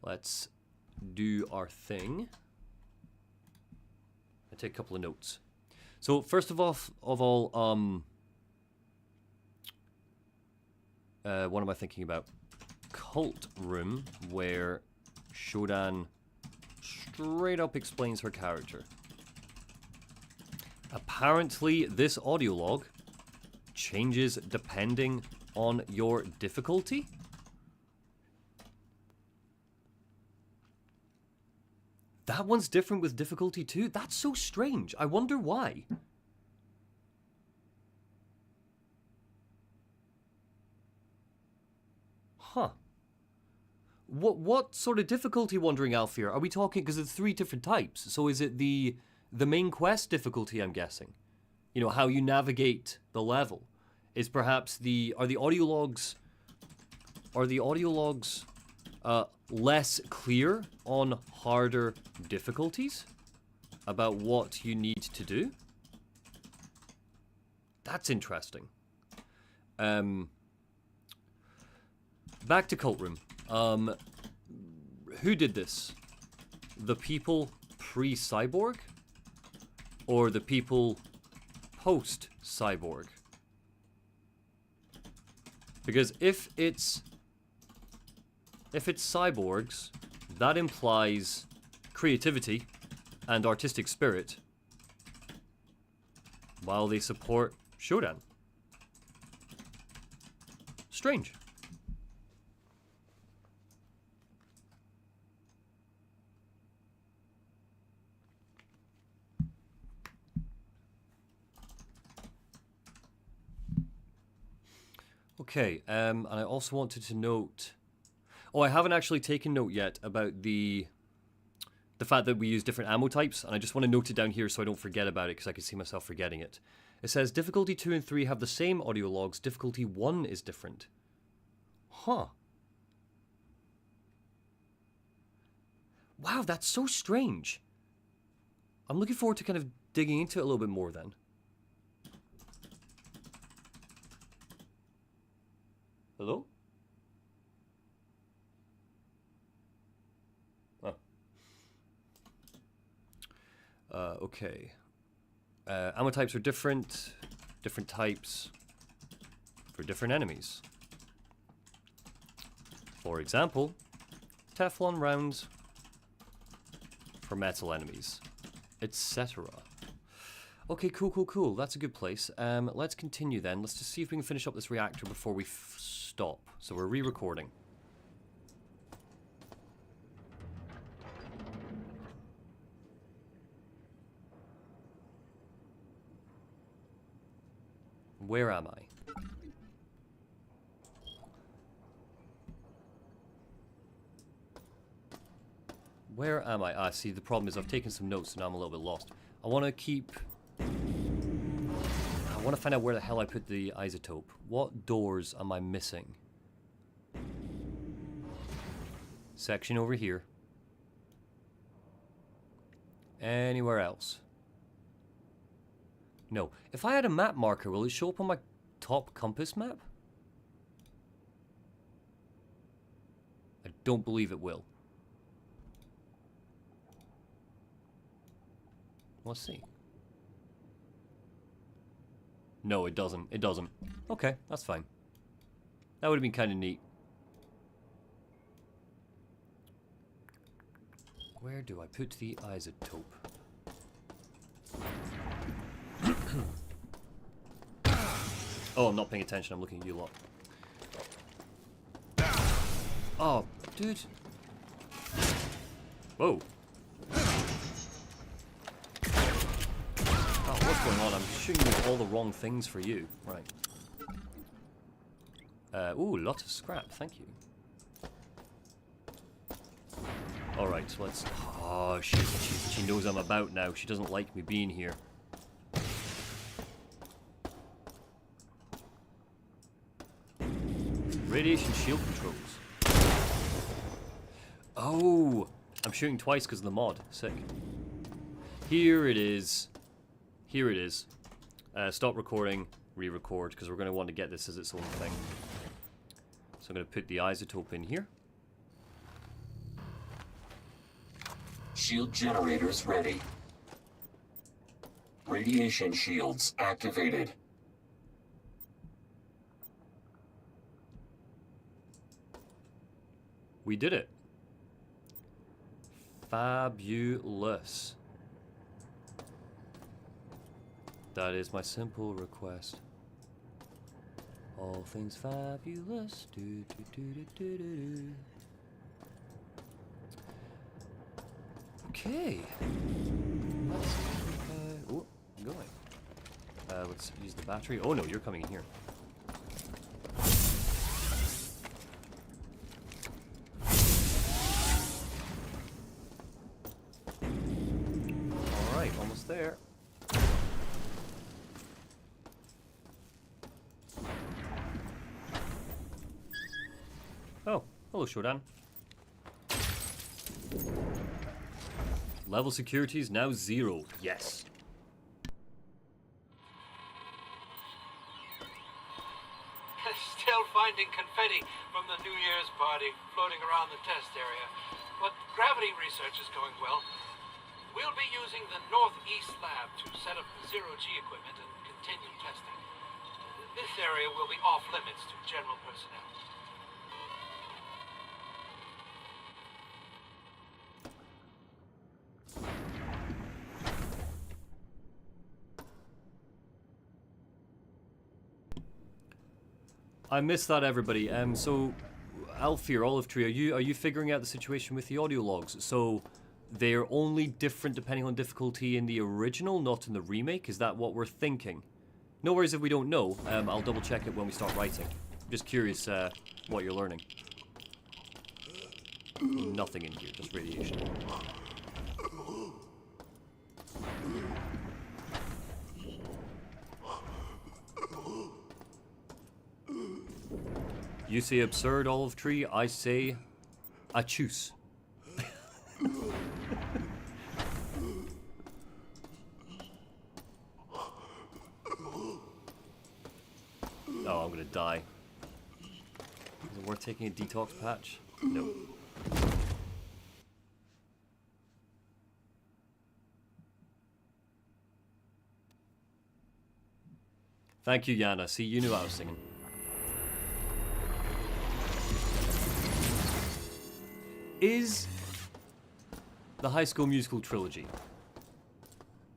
Let's do our thing. I take a couple of notes. So first of all, what am I thinking about? Cult room, where Shodan straight up explains her character. Apparently, this audio log changes depending on your difficulty. That one's different with difficulty too? That's so strange. I wonder why. Huh. What sort of difficulty, Wandering Alfir? Are we talking, because it's 3 different types, so is it the main quest difficulty, I'm guessing? You know, how you navigate the level. Is perhaps are the audio logs less clear on harder difficulties about what you need to do? That's interesting. Back to Cult Room. Who did this? The people pre-cyborg? Or the people post-cyborg? Because if it's cyborgs, that implies creativity and artistic spirit, while they support Shodan. Strange. Okay, and I also wanted to note... Oh, I haven't actually taken note yet about the fact that we use different ammo types, and I just want to note it down here so I don't forget about it, because I can see myself forgetting it. It says, difficulty 2 and 3 have the same audio logs, difficulty 1 is different. Huh. Wow, that's so strange. I'm looking forward to kind of digging into it a little bit more then. Hello? Oh. Okay. Ammo types are different types for different enemies. For example, Teflon rounds for metal enemies, etc. Okay, cool. That's a good place. Let's continue then. Let's just see if we can finish up this reactor before we stop. So we're re-recording. Where am I? Where am I? Ah, see, the problem is I've taken some notes and now I'm a little bit lost. I want to find out where the hell I put the isotope. What doors am I missing? Section over here. Anywhere else? No. If I had a map marker, will it show up on my top compass map? I don't believe it will. Let's see. No, it doesn't. It doesn't. Okay, that's fine. That would have been kind of neat. Where do I put the isotope? Oh, I'm not paying attention. I'm looking at you lot. Oh, dude. Whoa. What's going on? I'm shooting with all the wrong things for you. Right. Ooh, lots of scrap. Thank you. Alright, so let's... Oh, she knows I'm about now. She doesn't like me being here. Radiation shield controls. Oh! I'm shooting twice because of the mod. Sick. Here it is. Here it is. Stop recording, re-record, because we're going to want to get this as its own thing. So I'm going to put the isotope in here. Shield generators ready. Radiation shields activated. We did it. Fabulous. That is my simple request. All things fabulous. Do, do, do, do, do, do, do. Okay. Let's oh, I'm going. Let's use the battery. Oh no, you're coming in here. Alright, almost there. Oh, hello Shodan. Level security is now 0. Yes. Still finding confetti from the New Year's party floating around the test area. But gravity research is going well. We'll be using the Northeast lab to set up the zero-G equipment and continue testing. This area will be off limits to general personnel. I missed that, everybody. So, Alfie or Olive Tree, are you figuring out the situation with the audio logs? So, they're only different depending on difficulty in the original, not in the remake? Is that what we're thinking? No worries if we don't know. I'll double check it when we start writing. I'm just curious what you're learning. Nothing in here, just radiation. You say absurd, Olive Tree. I say achus. Oh, I'm gonna die. Is it worth taking a detox patch? No. Thank you, Yana. See, you knew I was singing. Is the High School Musical trilogy,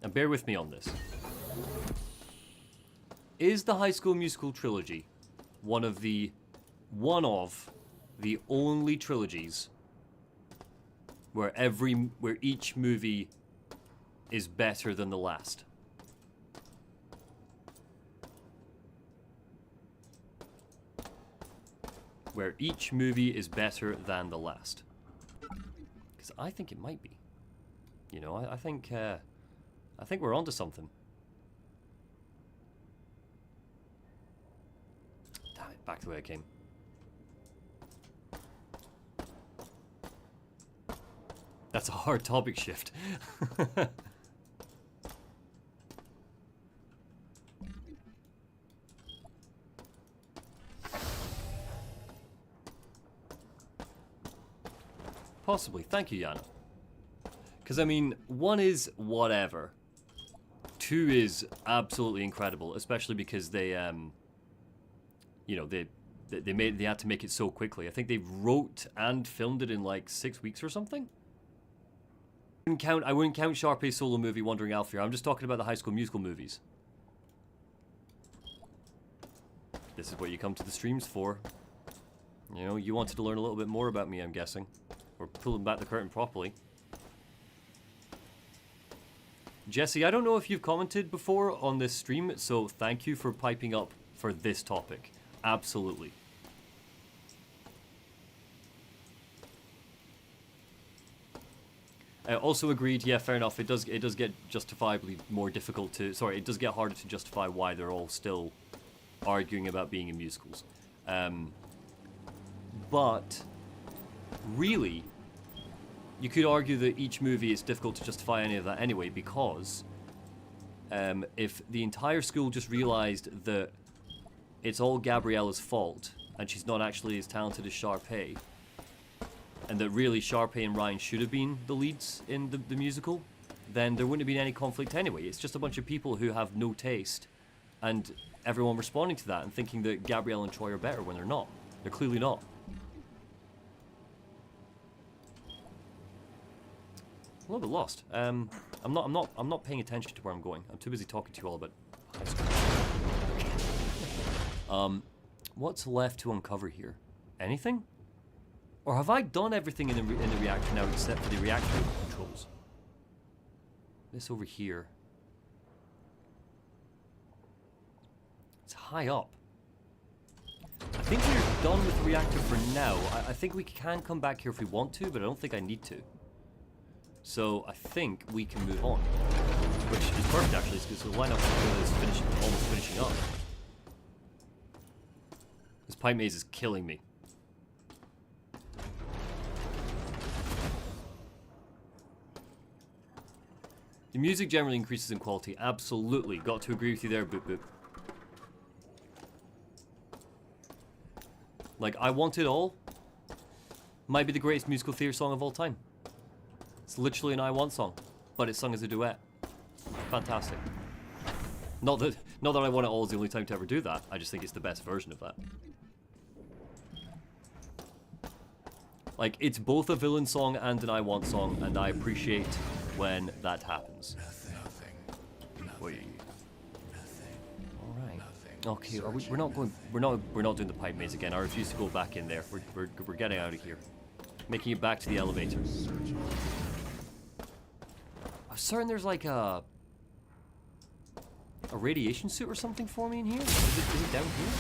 and bear with me on this, is the High School Musical trilogy one of the only trilogies where each movie is better than the last? Where each movie is better than the last? Because I think it might be. You know, I think we're onto something. Damn it, back the way I came. That's a hard topic shift. Possibly. Thank you, Yana. Because, I mean, 1 is whatever. 2 is absolutely incredible, especially because they, you know, they had to make it so quickly. I think they wrote and filmed it in like 6 weeks or something. I wouldn't count Sharpay's solo movie Wandering Alf here. I'm just talking about the High School Musical movies. This is what you come to the streams for. You know, you wanted to learn a little bit more about me, I'm guessing. Or pulling back the curtain properly. Jesse, I don't know if you've commented before on this stream, so thank you for piping up for this topic. Absolutely. Also agreed, yeah, fair enough. It does get justifiably more difficult to... Sorry, it does get harder to justify why they're all still arguing about being in musicals. But... really, you could argue that each movie is difficult to justify any of that anyway, because if the entire school just realized that it's all Gabriella's fault and she's not actually as talented as Sharpay, and that really Sharpay and Ryan should have been the leads in the musical, then there wouldn't have been any conflict anyway. It's just a bunch of people who have no taste, and everyone responding to that and thinking that Gabrielle and Troy are better when they're not. They're clearly not. A little bit lost. I'm not paying attention to where I'm going. I'm too busy talking to you all about high school. What's left to uncover here? Anything? Or have I done everything in the reactor now except for the reactor controls? This over here. It's high up. I think we're done with the reactor for now. I think we can come back here if we want to, but I don't think I need to. So I think we can move on, which is perfect actually, because the lineup is almost finishing up. This pipe maze is killing me. The music generally increases in quality, absolutely. Got to agree with you there, Boop Boop. Like, I Want It All might be the greatest musical theater song of all time. It's literally an I Want song, but it's sung as a duet. Fantastic. Not that I Want It All is the only time to ever do that, I just think it's the best version of that. Like, it's both a villain song and an I Want song, and I appreciate when that happens. Alright. Okay, we're not doing the pipe maze again. I refuse to go back in there. We're getting out of here. Making it back to the elevator. I'm certain there's like a radiation suit or something for me in here? Is it down here?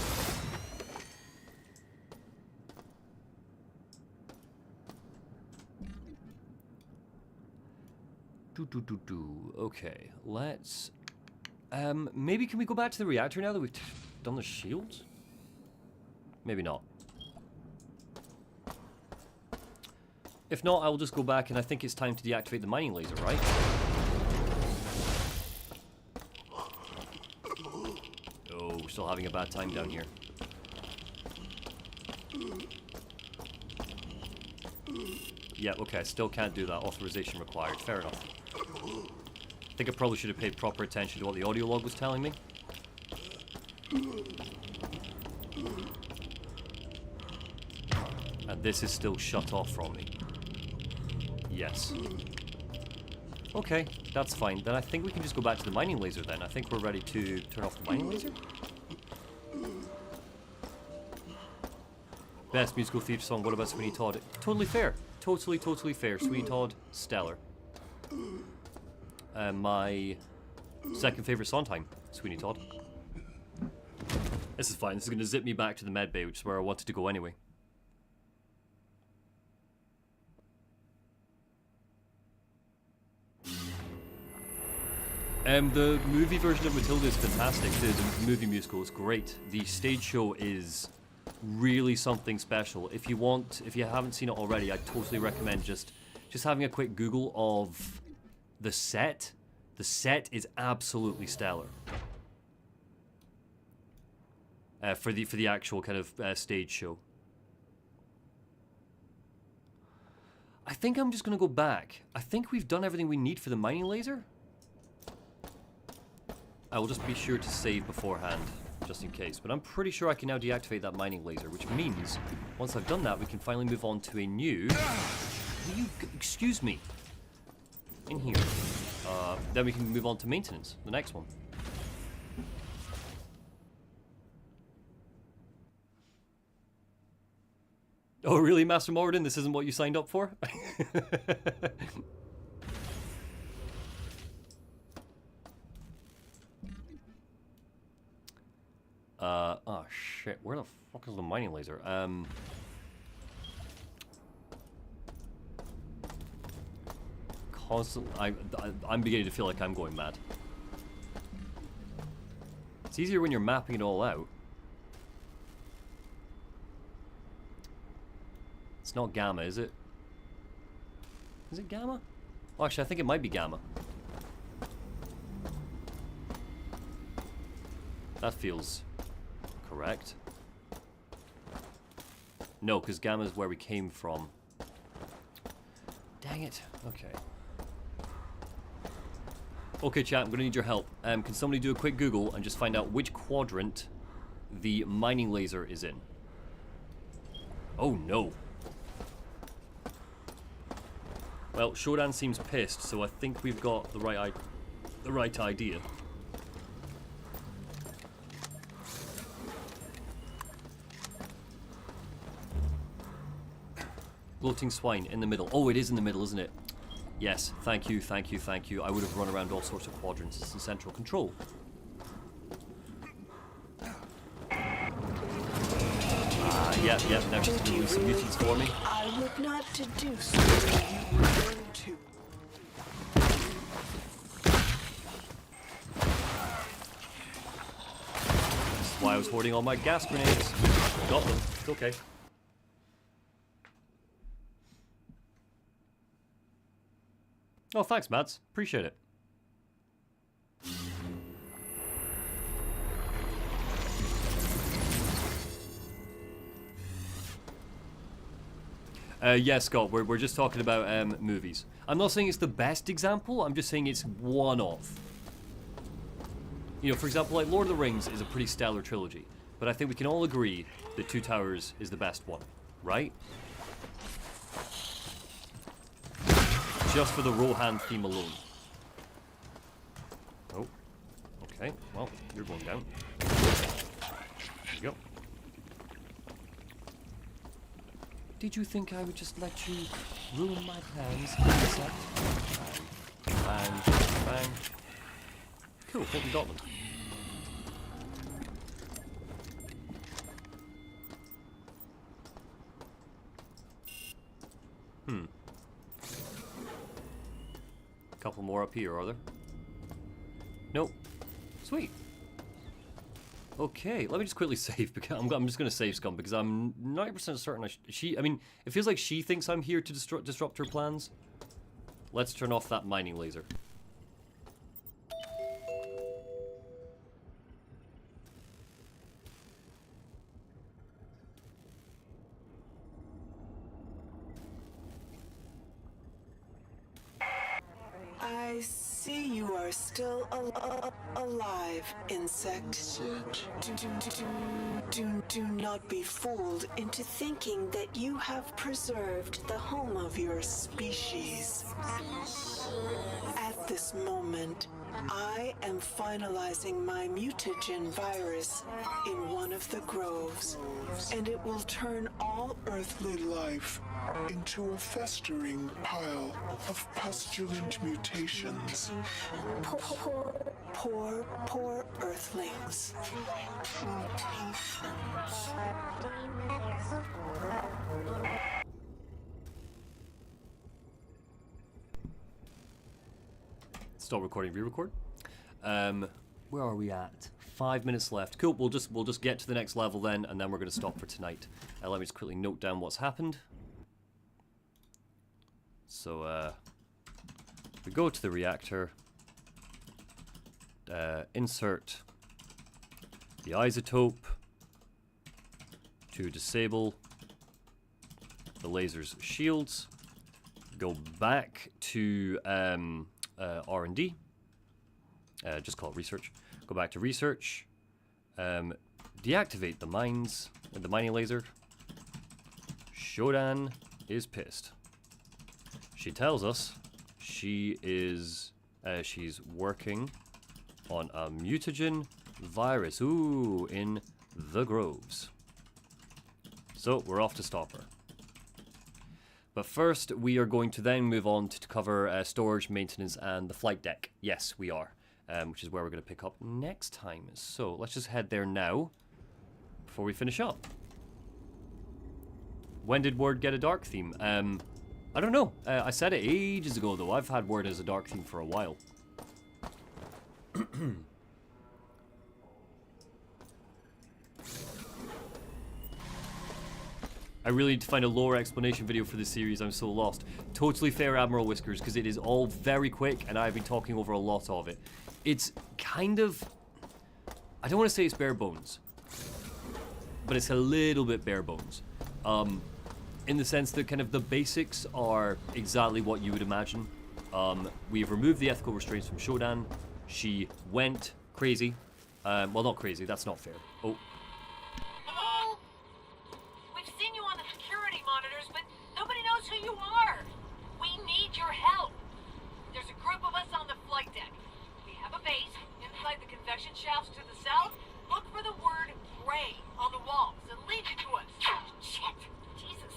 Okay, let's... maybe can we go back to the reactor now that we've done the shields? Maybe not. If not, I will just go back and I think it's time to deactivate the mining laser, right? Oh, we're still having a bad time down here. Yeah, okay, I still can't do that. Authorization required. Fair enough. I think I probably should have paid proper attention to what the audio log was telling me. And this is still shut off from me. Yes. Okay, that's fine. Then I think we can just go back to the mining laser then. I think we're ready to turn off the mining laser. Best musical theater song, what about Sweeney Todd? Totally fair. Totally fair. Sweeney Todd, stellar. My second favorite Sondheim, Sweeney Todd. This is fine. This is going to zip me back to the med bay, which is where I wanted to go anyway. The movie version of Matilda is fantastic. The movie musical is great. The stage show is really something special. If you haven't seen it already, I totally recommend just having a quick Google of the set. The set is absolutely stellar. For the actual kind of stage show. I think I'm just gonna go back. I think we've done everything we need for the mining laser. I will just be sure to save beforehand, just in case. But I'm pretty sure I can now deactivate that mining laser, which means once I've done that, we can finally move on to a new... Excuse me. In here. Then we can move on to maintenance, the next one. Oh, really, Master Morden? This isn't what you signed up for? Oh shit, where the fuck is the mining laser? I'm beginning to feel like I'm going mad. It's easier when you're mapping it all out. It's not gamma, is it? Is it gamma? Well, actually, I think it might be gamma. That feels correct. No, because gamma is where we came from. Dang it. Okay. Okay, chat, I'm going to need your help. Can somebody do a quick Google and just find out which quadrant the mining laser is in? Oh, no. Well, Shodan seems pissed, so I think we've got the right idea. Gloating swine in the middle. Oh, it is in the middle, isn't it? Yes, thank you, thank you, thank you. I would have run around all sorts of quadrants. It's in central control. Yeah, now she's doing some mutants for me. I would not deduce where you were going to. This is why I was hoarding all my gas grenades. Got them. It's okay. Oh, thanks, Mads. Appreciate it. Yeah, Scott, we're just talking about movies. I'm not saying it's the best example, I'm just saying it's one of. You know, for example, like Lord of the Rings is a pretty stellar trilogy, but I think we can all agree that Two Towers is the best one, right? Just for the Rohan theme alone. Oh, okay, well, you're going down. There you go. Did you think I would just let you ruin my plans? Bang, bang, bang. Cool, hope you got them. Couple more up here, are there? Nope. Sweet. Okay, let me just quickly save, because I'm just going to save Scum, because I'm 90% certain I mean, it feels like she thinks I'm here to disrupt her plans. Let's turn off that mining laser. I see you are still alive, insect. Do not be fooled into thinking that you have preserved the home of your species. At this moment, I am finalizing my mutagen virus in one of the groves, and it will turn all earthly life into a festering pile of pestilent mutations. Poor earthlings. Stop recording, re-record. Where are we at? 5 minutes left. Cool, we'll just get to the next level then, and then we're going to stop for tonight. Let me just quickly note down what's happened. So, we go to the reactor, insert the isotope to disable the laser's shields, go back to R&D, just call it research, go back to research, deactivate the mining laser. Shodan is pissed. She tells us she is she's working on a mutagen virus. Ooh, in the groves. So we're off to stop her. But first, we are going to then move on to cover storage, maintenance, and the flight deck. Yes, we are, which is where we're going to pick up next time. So let's just head there now before we finish up. When did Word get a dark theme? I don't know. I said it ages ago, though. I've had Word as a dark theme for a while. I really need to find a lower explanation video for this series. I'm so lost. Totally fair, Admiral Whiskers, because it is all very quick, and I've been talking over a lot of it. It's kind of... I don't want to say it's bare bones, but it's a little bit bare bones. in the sense that kind of the basics are exactly what you would imagine. We've removed the ethical restraints from Shodan. She went crazy. Well, not crazy, that's not fair. Oh. Hello? We've seen you on the security monitors, but nobody knows who you are. We need your help. There's a group of us on the flight deck. We have a base inside the convection shafts to the south. Look for the word Gray on the walls. It'll lead you to us. Shit! Jesus.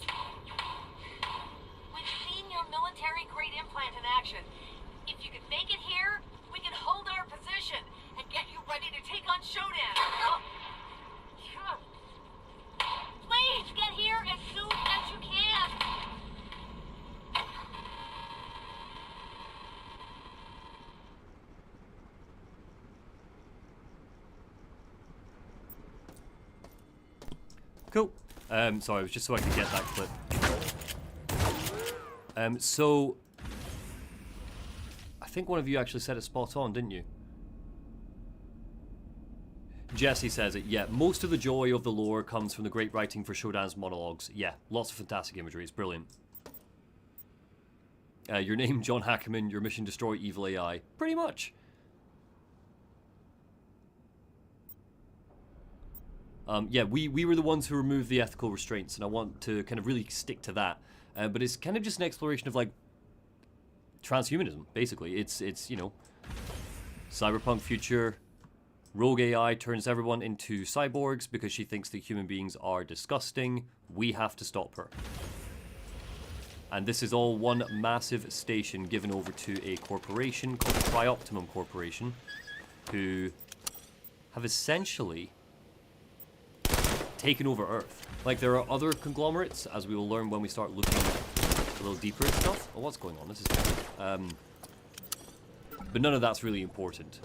We've seen your military-grade implant in action. If you can make it here, we can hold our position and get you ready to take on Shodan. Please get here as soon as you can. Cool. Sorry, it was just so I could get that clip. So I think one of you actually said it spot on, didn't you? Jesse says it, yeah. Most of the joy of the lore comes from the great writing for Shodan's monologues. Yeah, lots of fantastic imagery. It's brilliant. Your name, John Hackerman. Your mission, destroy evil AI. Pretty much. Yeah, we were the ones who removed the ethical restraints, and I want to kind of really stick to that. But it's kind of just an exploration of, like, transhumanism, basically. It's you know, cyberpunk future. Rogue AI turns everyone into cyborgs because she thinks that human beings are disgusting. We have to stop her. And this is all one massive station given over to a corporation called Trioptimum Corporation, who have essentially taken over Earth. Like, there are other conglomerates, as we will learn when we start looking a little deeper at stuff. Oh, what's going on? This is good. But none of that's really important.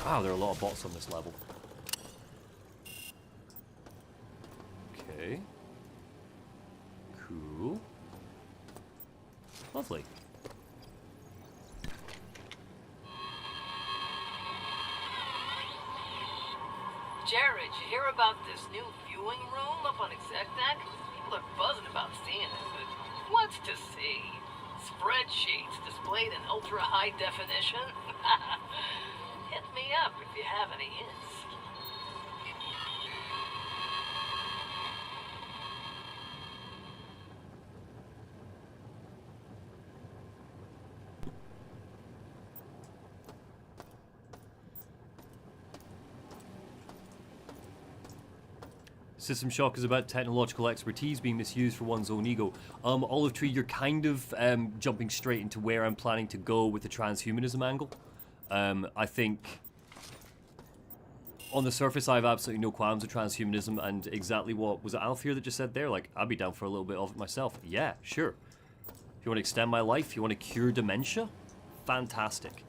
Wow, there are a lot of bots on this level. Okay. Cool. Lovely. Jared, you hear about this new viewing room up on Exec Deck? People are buzzing about seeing it, but what's to see? Spreadsheets displayed in ultra-high definition? Hit me up if you have any hints. System shock is about technological expertise being misused for one's own ego. Olive Tree, you're kind of jumping straight into where I'm planning to go with the transhumanism angle. I think on the surface I have absolutely no qualms with transhumanism, and exactly what was it Alfir that just said there? Like, I'd be down for a little bit of it myself. Yeah, sure. If you want to extend my life, if you want to cure dementia, fantastic.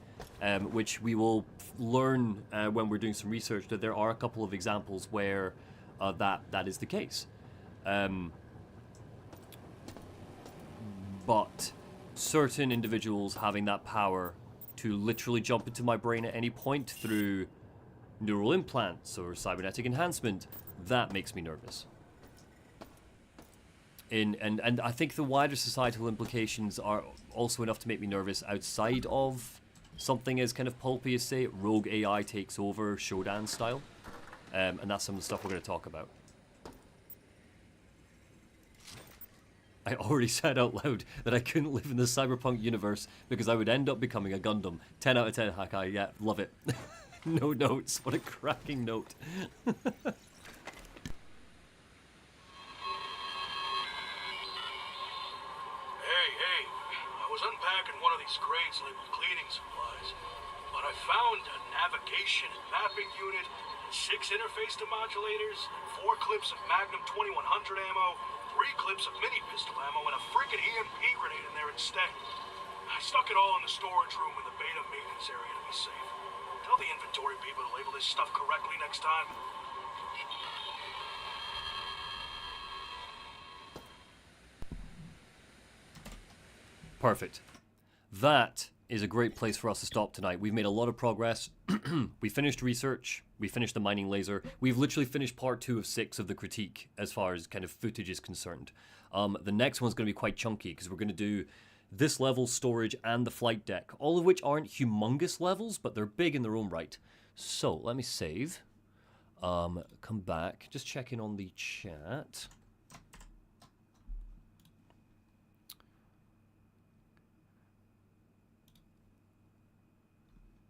Which we will learn when we're doing some research, that there are a couple of examples where that is the case. But certain individuals having that power to literally jump into my brain at any point through neural implants or cybernetic enhancement, that makes me nervous. And I think the wider societal implications are also enough to make me nervous outside of something as kind of pulpy as, say, Rogue AI takes over Shodan style. And that's some of the stuff we're going to talk about. I already said out loud that I couldn't live in the cyberpunk universe because I would end up becoming a Gundam. 10 out of 10, Hakai. Yeah, love it. No notes. What a cracking note. Hey, I was unpacking one of these crates labeled cleaning supplies, but I found a navigation and mapping unit, 6 interface demodulators, 4 clips of Magnum 2100 ammo, 3 clips of mini pistol ammo, and a freaking EMP grenade in there instead. I stuck it all in the storage room in the beta maintenance area to be safe. Tell the inventory people to label this stuff correctly next time. Perfect. That is a great place for us to stop tonight. We've made a lot of progress. We finished research. We finished the mining laser. We've literally finished part 2 of 6 of the critique as far as kind of footage is concerned. The next one's going to be quite chunky because we're going to do this level, storage, and the flight deck, all of which aren't humongous levels, but they're big in their own right. So let me save. Come back. Just check in on the chat.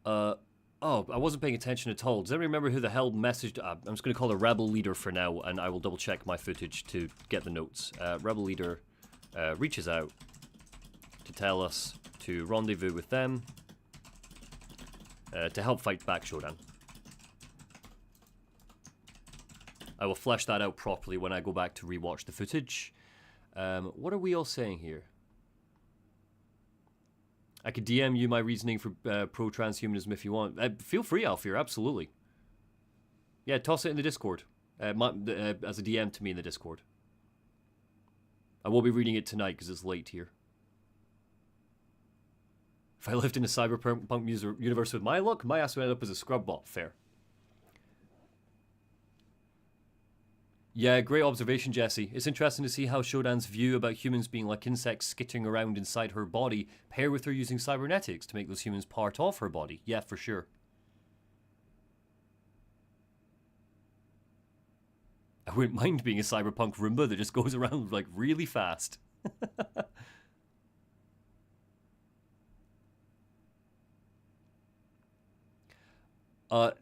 Oh, I wasn't paying attention at all. Does anyone remember who the hell messaged? I'm just going to call her Rebel Leader for now, and I will double check my footage to get the notes. Rebel Leader reaches out to tell us to rendezvous with them to help fight back Shodan. I will flesh that out properly when I go back to rewatch the footage. What are we all saying here? I could DM you my reasoning for pro-transhumanism if you want. Feel free, Alfir, absolutely. Yeah, toss it in the Discord. As a DM to me in the Discord. I will be reading it tonight because it's late here. If I lived in a cyberpunk universe with my luck, my ass would end up as a scrub bot. Fair. Yeah, great observation, Jesse. It's interesting to see how Shodan's view about humans being like insects skittering around inside her body pair with her using cybernetics to make those humans part of her body. Yeah, for sure. I wouldn't mind being a cyberpunk Roomba that just goes around like really fast.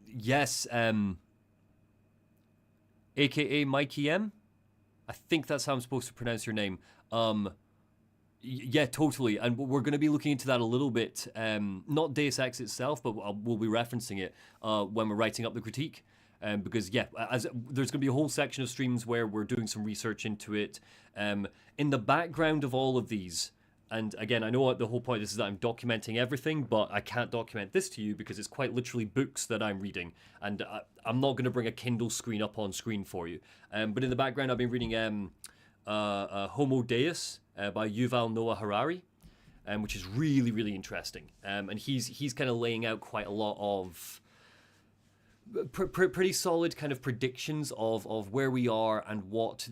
Yes, AKA Mikey M. I think that's how I'm supposed to pronounce your name. Yeah, totally. And we're going to be looking into that a little bit. Not Deus Ex itself, but we'll be referencing it when we're writing up the critique. Because, yeah, there's going to be a whole section of streams where we're doing some research into it. In the background of all of these, and again, I know what the whole point is that I'm documenting everything, but I can't document this to you because it's quite literally books that I'm reading. And I'm not going to bring a Kindle screen up on screen for you. But in the background, I've been reading Homo Deus by Yuval Noah Harari, which is really, really interesting. And he's kind of laying out quite a lot of pretty solid kind of predictions of where we are and what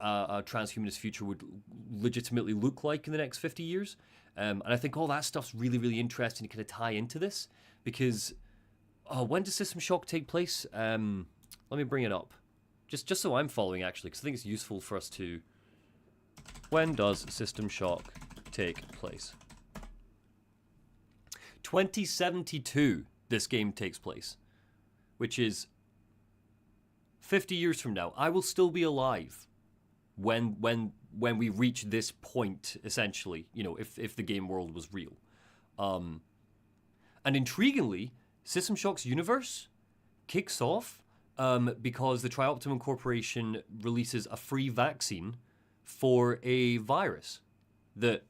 a transhumanist future would legitimately look like in the next 50 years. And I think all that stuff's really, really interesting to kind of tie into this because when does System Shock take place? Let me bring it up. Just so I'm following, actually, because I think it's useful for us to... When does System Shock take place? 2072, this game takes place. Which is 50 years from now. I will still be alive when we reach this point, essentially, you know, if the game world was real. And intriguingly, System Shock's universe kicks off because the Trioptimum Corporation releases a free vaccine for a virus that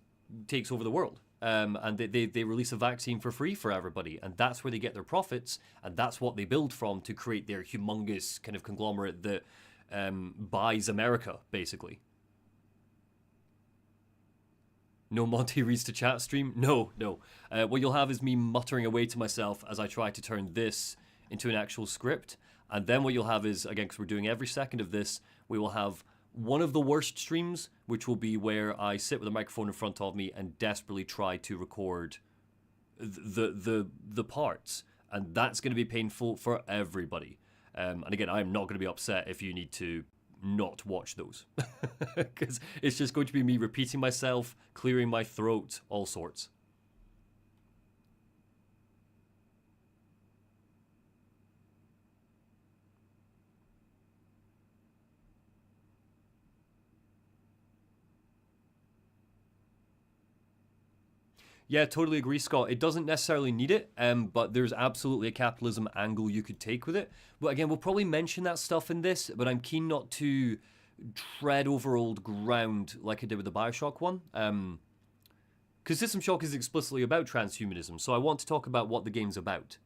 takes over the world. And they release a vaccine for free for everybody, and that's where they get their profits, and that's what they build from to create their humongous kind of conglomerate that buys America, basically. No Monty reads to chat stream? No. What you'll have is me muttering away to myself as I try to turn this into an actual script, and then what you'll have is, again, because we're doing every second of this, we will have one of the worst streams, which will be where I sit with a microphone in front of me and desperately try to record the parts, and that's going to be painful for everybody. And again, I'm not going to be upset if you need to not watch those, because it's just going to be me repeating myself, clearing my throat, all sorts. Yeah, totally agree, Scott. It doesn't necessarily need it, but there's absolutely a capitalism angle you could take with it. But again, we'll probably mention that stuff in this, but I'm keen not to tread over old ground like I did with the Bioshock one. Because System Shock is explicitly about transhumanism, so I want to talk about what the game's about.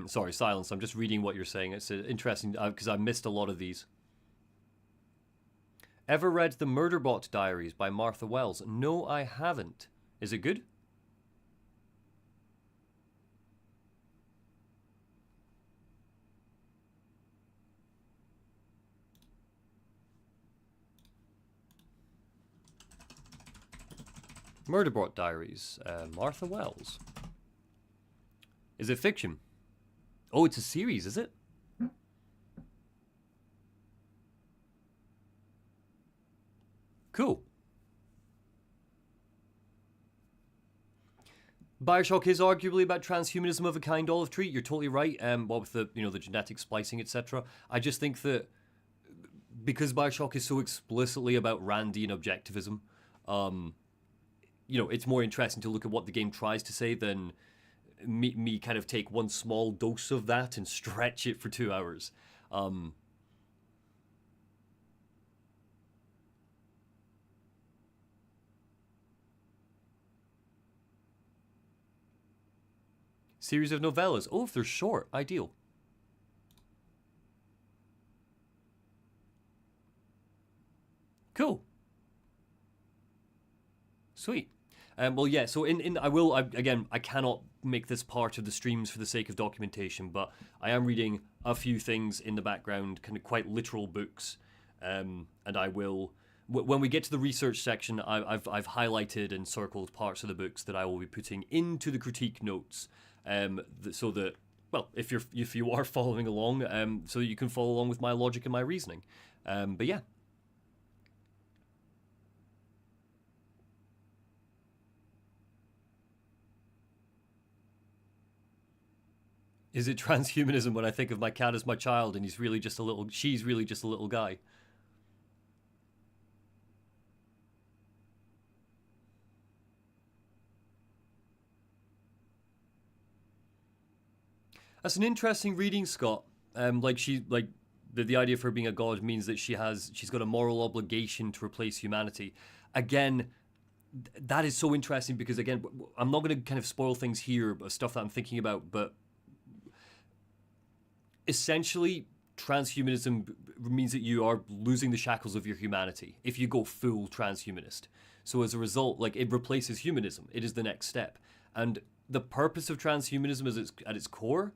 Sorry, silence. I'm just reading what you're saying. It's interesting because I missed a lot of these. Ever read The Murderbot Diaries by Martha Wells? No, I haven't. Is it good? Murderbot Diaries, Martha Wells. Is it fiction? Oh, it's a series, is it? Cool. Bioshock is arguably about transhumanism of a kind, Olive Tree. You're totally right. What with the the genetic splicing, etc. I just think that because Bioshock is so explicitly about Randian objectivism, it's more interesting to look at what the game tries to say than me kind of take one small dose of that and stretch it for 2 hours. Series of novellas. Oh, if they're short, ideal. Cool. Sweet. Well, yeah, so I cannot make this part of the streams for the sake of documentation, but I am reading a few things in the background, kind of quite literal books, and I will, when we get to the research section, I've highlighted and circled parts of the books that I will be putting into the critique notes, so that, well, if you are following along, so you can follow along with my logic and my reasoning. But yeah. Is it transhumanism when I think of my cat as my child and she's really just a little guy? That's an interesting reading, Scott. The idea of her being a god means that she's got a moral obligation to replace humanity. Again, that is so interesting because, again, I'm not going to kind of spoil things here, stuff that I'm thinking about, but essentially, transhumanism means that you are losing the shackles of your humanity if you go full transhumanist. So as a result, it replaces humanism. It is the next step. And the purpose of transhumanism is at its core,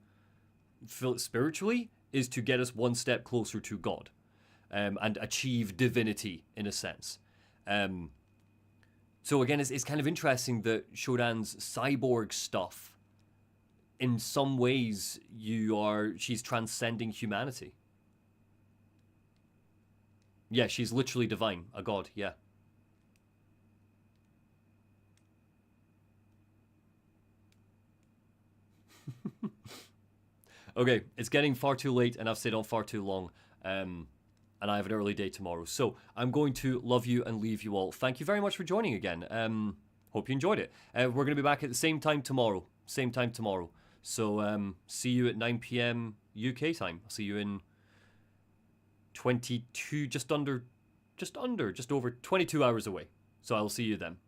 spiritually, is to get us one step closer to God and achieve divinity, in a sense. So again, it's kind of interesting that Shodan's cyborg stuff, in some ways, she's transcending humanity. Yeah, she's literally divine, a god, yeah. Okay, it's getting far too late and I've stayed on far too long. And I have an early day tomorrow. So I'm going to love you and leave you all. Thank you very much for joining again. Hope you enjoyed it. We're going to be back at the same time tomorrow. So see you at 9 p.m. UK time. I'll see you in 22, just over 22 hours away. So I'll see you then.